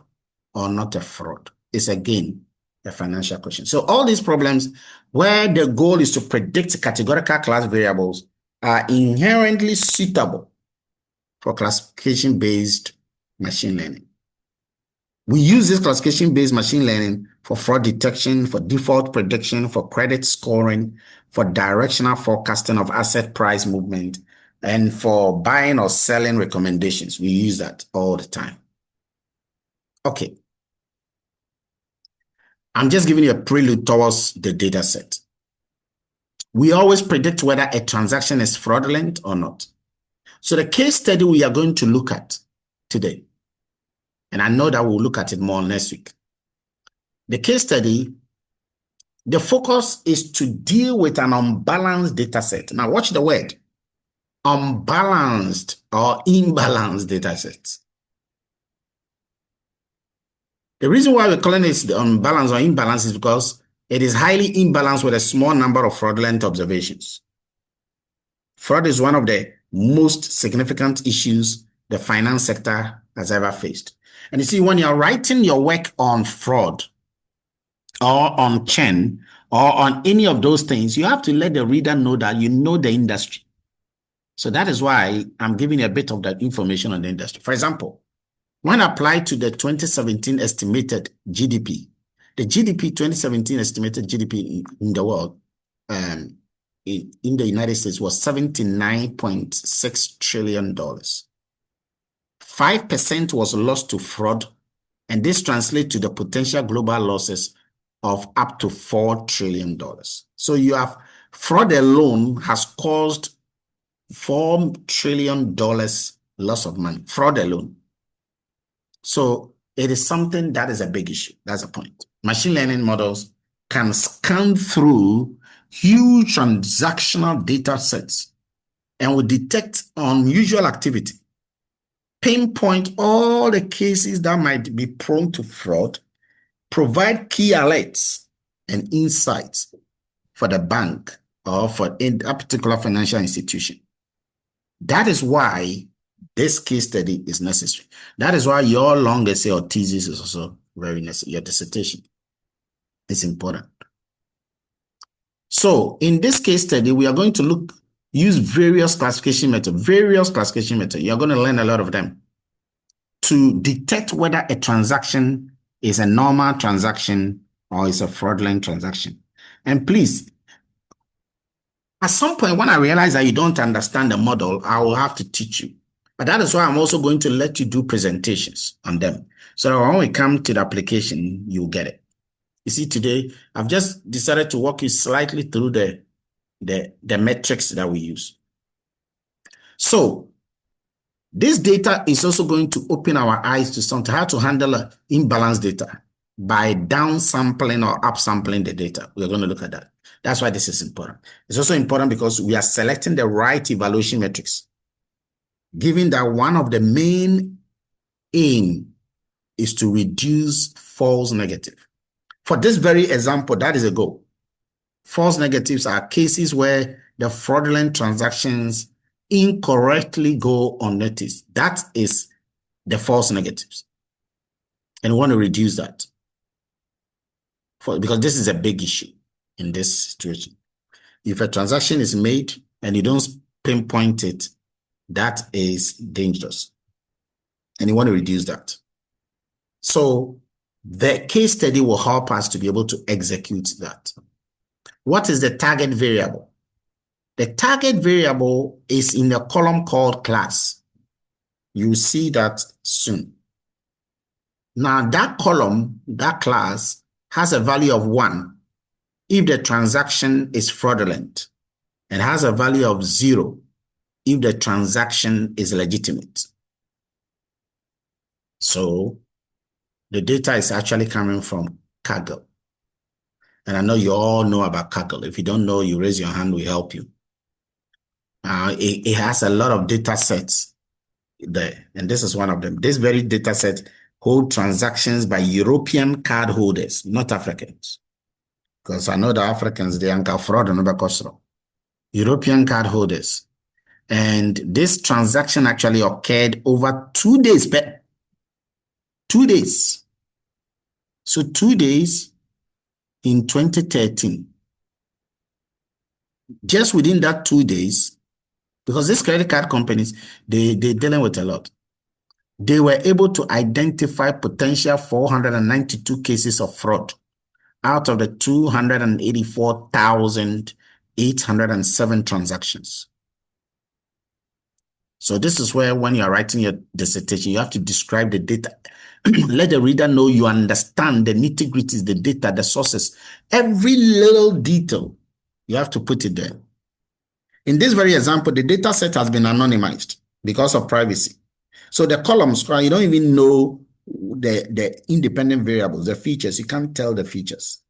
or not a fraud? It's again a financial question. So all these problems where the goal is to predict categorical class variables are inherently suitable for classification-based machine learning. We use this classification-based machine learning for fraud detection, for default prediction, for credit scoring, for directional forecasting of asset price movement, and for buying or selling recommendations. We use that all the time. Okay. I'm just giving you a prelude towards the data set. We always predict whether a transaction is fraudulent or not. So the case study we are going to look at today, and I know that we'll look at it more next week. The case study, the focus is to deal with an unbalanced data set. Now watch the word, unbalanced or imbalanced data sets. The reason why we're calling it the unbalanced or imbalance is because it is highly imbalanced with a small number of fraudulent observations. Fraud is one of the most significant issues the finance sector has ever faced. And you see, when you're writing your work on fraud or on churn or on any of those things, you have to let the reader know that you know the industry. So that is why I'm giving you a bit of that information on the industry. For example, when applied to the 2017 estimated GDP, the GDP 2017 estimated GDP in the world, in the United States was $79.6 trillion. 5% was lost to fraud, and this translates to the potential global losses of up to $4 trillion. So you have fraud alone has caused $4 trillion loss of money, fraud alone. So it is something that is a big issue. That's a point. Machine learning models can scan through huge transactional data sets and will detect unusual activity, pinpoint all the cases that might be prone to fraud, provide key alerts and insights for the bank or for a particular financial institution. That is why This case study is necessary. That is why your long essay or thesis is also very necessary. Your dissertation is important. So in this case study, we are going to use various classification methods. You're going to learn a lot of them to detect whether a transaction is a normal transaction or is a fraudulent transaction. And please, at some point when I realize that you don't understand the model, I will have to teach you. But that is why I'm also going to let you do presentations on them. So that when we come to the application, you'll get it. You see, today, I've just decided to walk you slightly through the metrics that we use. So this data is also going to open our eyes to something, how to handle imbalanced data by downsampling or upsampling the data. We're going to look at that. That's why this is important. It's also important because we are selecting the right evaluation metrics, given that one of the main aim is to reduce false negative. For this very example, that is a goal. False negatives are cases where the fraudulent transactions incorrectly go unnoticed. That is the false negatives. And we want to reduce that because this is a big issue in this situation. If a transaction is made and you don't pinpoint it, that is dangerous. And you want to reduce that. So the case study will help us to be able to execute that. What is the target variable? The target variable is in a column called class. You will see that soon. Now that column, that class, has a value of 1 if the transaction is fraudulent, and has a value of 0 if the transaction is legitimate. So the data is actually coming from Kaggle. And I know you all know about Kaggle. If you don't know, you raise your hand, we help you. It has a lot of data sets there, and this is one of them. This very data set hold transactions by European card holders, not Africans. Because I know the Africans, they are fraud and overcost. European card holders. And this transaction actually occurred over 2 days. 2 days. So 2 days in 2013. Just within that 2 days, because these credit card companies, they're dealing with a lot. They were able to identify potential 492 cases of fraud out of the 284,807 transactions. So this is where when you're writing your dissertation, you have to describe the data. Let the reader know you understand the nitty-gritties, the data, the sources. Every little detail, you have to put it there. In this very example, the data set has been anonymized because of privacy. So the columns, you don't even know the independent variables, the features. You can't tell the features.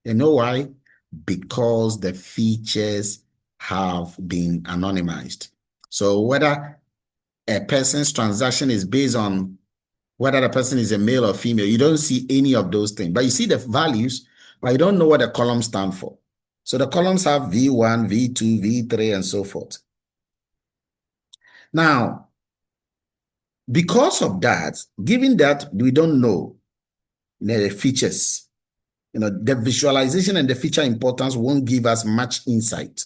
You know why? Because the features have been anonymized. So whether a person's transaction is based on whether the person is a male or female, you don't see any of those things. But you see the values, but you don't know what the columns stand for. So the columns have V1, V2, V3, and so forth. Now, because of that, given that we don't know the features, the visualization and the feature importance won't give us much insight.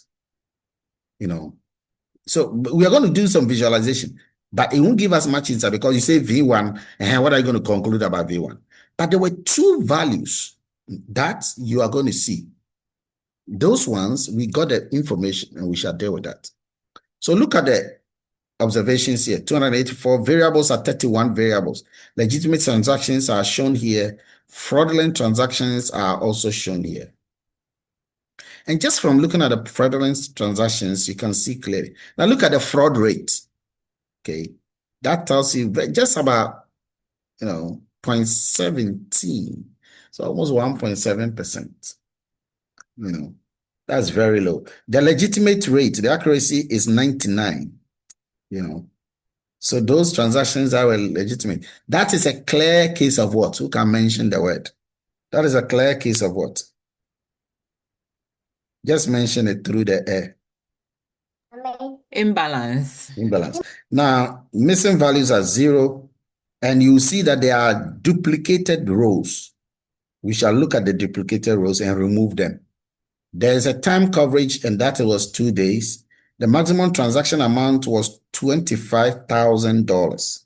So we are going to do some visualization, but it won't give us much insight because you say V1, and what are you going to conclude about V1? But there were 2 values that you are going to see. Those ones, we got the information and we shall deal with that. So look at the observations here. 284 variables are 31 variables. Legitimate transactions are shown here. Fraudulent transactions are also shown here. And just from looking at the fraudulent transactions, you can see clearly. Now look at the fraud rate. Okay. That tells you just about, 0.17. So almost 1.7%. That's very low. The legitimate rate, the accuracy is 99. So those transactions are legitimate. That is a clear case of what? Who can mention the word? That is a clear case of what? Just mention it through the air. Imbalance. Imbalance. Now, missing values are 0, and you see that there are duplicated rows. We shall look at the duplicated rows and remove them. There is a time coverage, and that was 2 days. The maximum transaction amount was $25,000.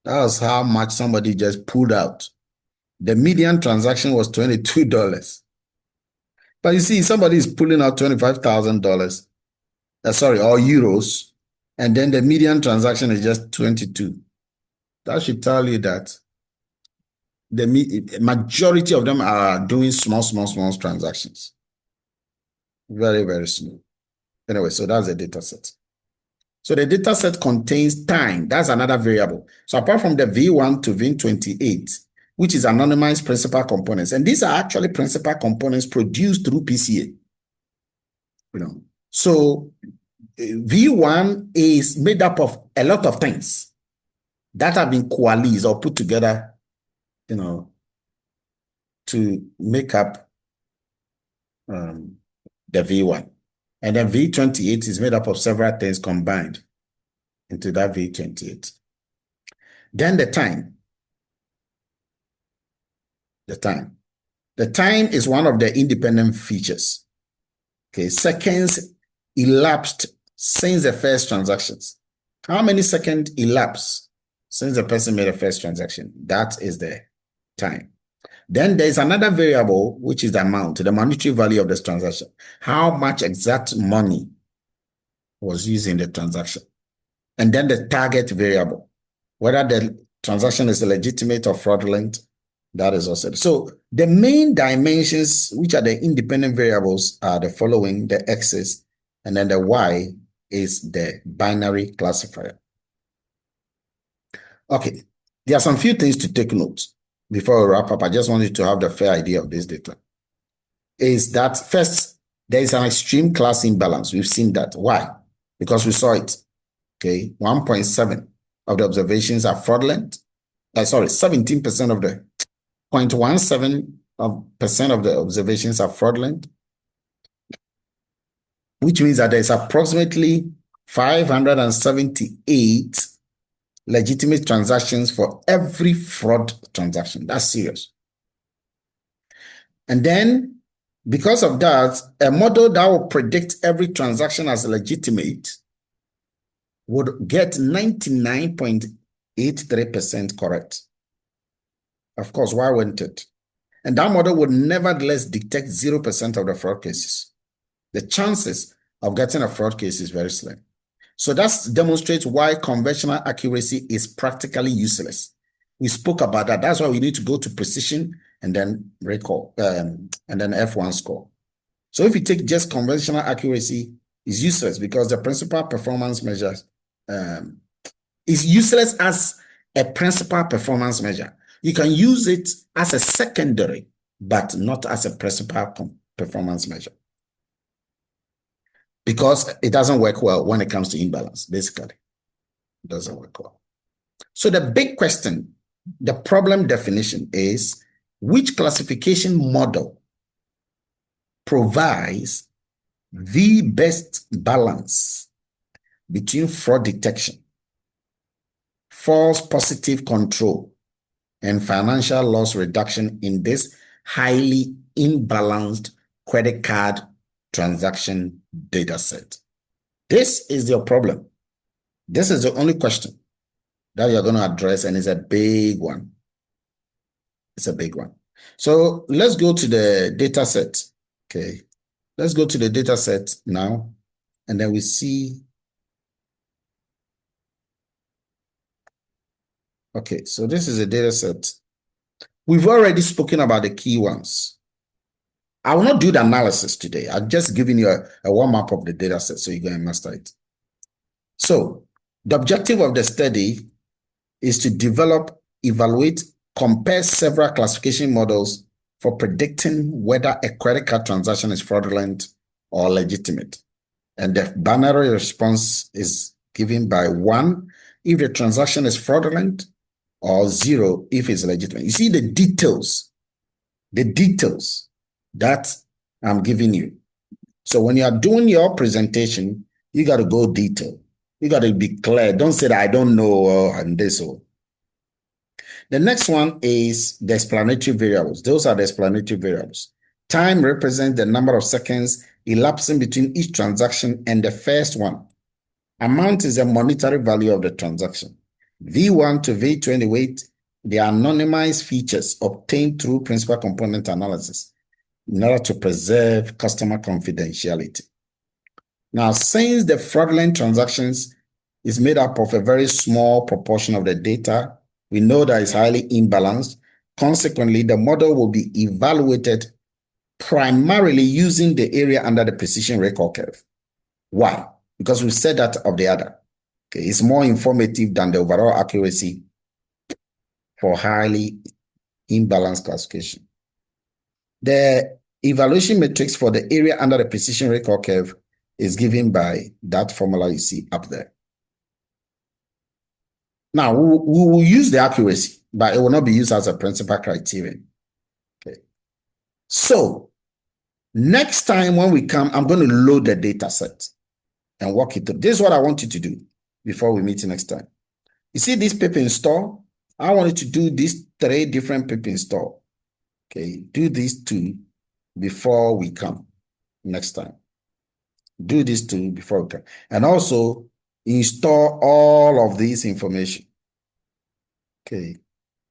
That was how much somebody just pulled out. The median transaction was $22. But you see, somebody is pulling out $25,000, or euros, and then the median transaction is just 22. That should tell you that the majority of them are doing small transactions. Very, very small. Anyway, so that's the data set. So the data set contains time. That's another variable. So apart from the V1 to V28, which is anonymized principal components, and these are actually principal components produced through PCA. So V1 is made up of a lot of things that have been coalesced or put together, to make up the V1. And then V28 is made up of several things combined into that V28. Then the time. The time is one of the independent features. Okay, seconds elapsed since the first transactions. How many seconds elapsed since the person made the first transaction? That is the time. Then there is another variable, which is the amount, the monetary value of this transaction. How much exact money was used in the transaction? And then the target variable, whether the transaction is legitimate or fraudulent, that is also. So the main dimensions, which are the independent variables, are the following: the X's, and then the Y is the binary classifier. Okay, there are some few things to take note. Before we wrap up, I just wanted to have the fair idea of this data. Is that first, there is an extreme class imbalance. We've seen that. Why? Because we saw it. Okay, 1.7 of the observations are fraudulent. 17% of the 0.17% of the observations are fraudulent, which means that there's approximately 578 legitimate transactions for every fraud transaction. That's serious. And then, because of that, a model that will predict every transaction as legitimate would get 99.83% correct. Of course, why wouldn't it? And that model would nevertheless detect 0% of the fraud cases. The chances of getting a fraud case is very slim. So that demonstrates why conventional accuracy is practically useless. We spoke about that. That's why we need to go to precision and then recall, and then F1 score. So if you take just conventional accuracy, it's useless because the principal performance measure is useless as a principal performance measure. You can use it as a secondary, but not as a principal performance measure, because it doesn't work well when it comes to imbalance, basically. It doesn't work well. So the big question, the problem definition is, which classification model provides the best balance between fraud detection, false positive control, and financial loss reduction in this highly imbalanced credit card transaction data set? This is your problem. This is the only question that you're going to address, and it's a big one. It's a big one. So let's go to the data set. Okay. Let's go to the data set now, and then we see. Okay, so this is a data set. We've already spoken about the key ones. I will not do the analysis today. I'm just giving you a warm-up of the data set so you can master it. So the objective of the study is to develop, evaluate, compare several classification models for predicting whether a credit card transaction is fraudulent or legitimate. And the binary response is given by 1 if the transaction is fraudulent, or 0 if it's legitimate. You see the details that I'm giving you. So when you are doing your presentation, you got to go detail. You got to be clear. Don't say that I don't know and this. The next one is the explanatory variables. Those are the explanatory variables. Time represents the number of seconds elapsing between each transaction and the first one. Amount is a monetary value of the transaction. V1 to V28, they are anonymized features obtained through principal component analysis in order to preserve customer confidentiality. Now, since the fraudulent transactions is made up of a very small proportion of the data, we know that it's highly imbalanced. Consequently, the model will be evaluated primarily using the area under the precision record curve. Why? Because we said that of the other. Okay, it's more informative than the overall accuracy for highly imbalanced classification. The evaluation matrix for the area under the precision record curve is given by that formula you see up there. Now, we will use the accuracy, but it will not be used as a principal criterion. Okay. So, next time when we come, I'm going to load the data set and walk it through. This is what I want you to do before we meet next time. You see this pip install? I want you to do these 3 different pip install. Okay, do these 2 before we come next time. Do these 2 before we come. And also install all of this information. Okay,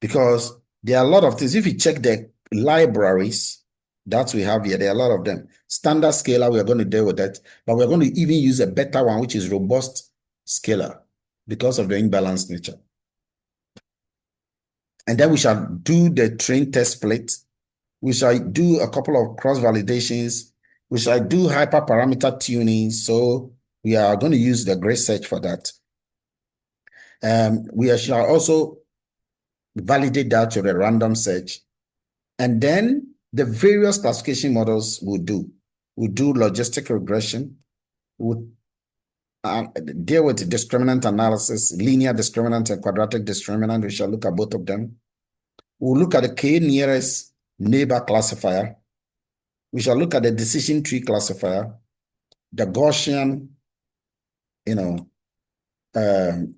because there are a lot of things. If you check the libraries that we have here, there are a lot of them. Standard scalar, we are going to deal with that, but we're going to even use a better one, which is robust scalar, because of the imbalanced nature. And then we shall do the train test split. We shall do a couple of cross validations. We shall do hyperparameter tuning. So we are going to use the grid search for that. We shall also validate that to the random search. And then the various classification models will do. We'll do logistic regression. We'll deal with discriminant analysis, linear discriminant and quadratic discriminant. We shall look at both of them. We'll look at the k-nearest neighbor classifier. We shall look at the decision tree classifier, the Gaussian,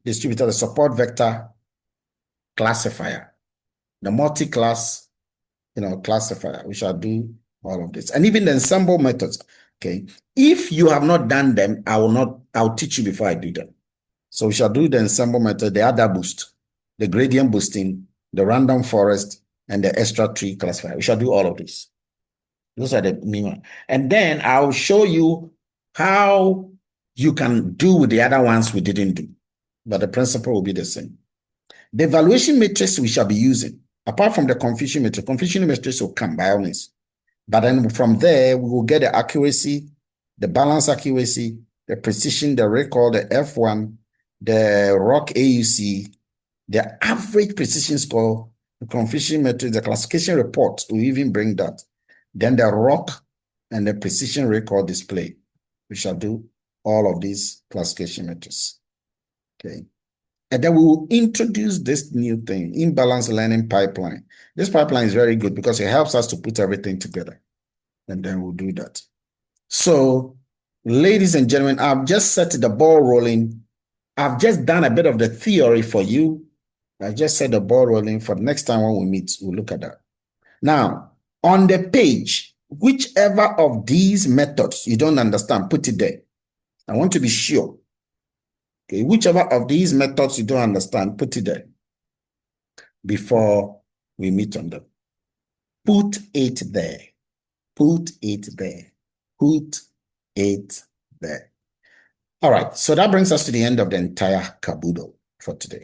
distributor, the support vector classifier, the multi-class, classifier. We shall do all of this. And even the ensemble methods. Okay. If you have not done them, I'll teach you before I do them. So we shall do the ensemble method, the other boost, the gradient boosting, the random forest, and the extra tree classifier. We shall do all of this. Those are the minimum. And then I'll show you how you can do with the other ones we didn't do. But the principle will be the same. The evaluation matrix we shall be using, apart from the confusion matrix will come by all means. But then from there, we will get the accuracy, the balance accuracy, the precision, the recall, the F1, the ROC AUC, the average precision score, the confusion matrix, the classification report will even bring that. Then the ROC and the precision recall display. We shall do all of these classification matrices. Okay. And then we will introduce this new thing, imbalanced learning pipeline. This pipeline is very good because it helps us to put everything together. And then we'll do that. So, ladies and gentlemen, I've just set the ball rolling. I've just done a bit of the theory for you. I just set the ball rolling. For the next time when we meet, we'll look at that. Now, on the page, whichever of these methods you don't understand, put it there. I want to be sure. Okay, whichever of these methods you don't understand, put it there before we meet on them. Put it there. Put it there. Put it there. All right, so that brings us to the end of the entire caboodle for today.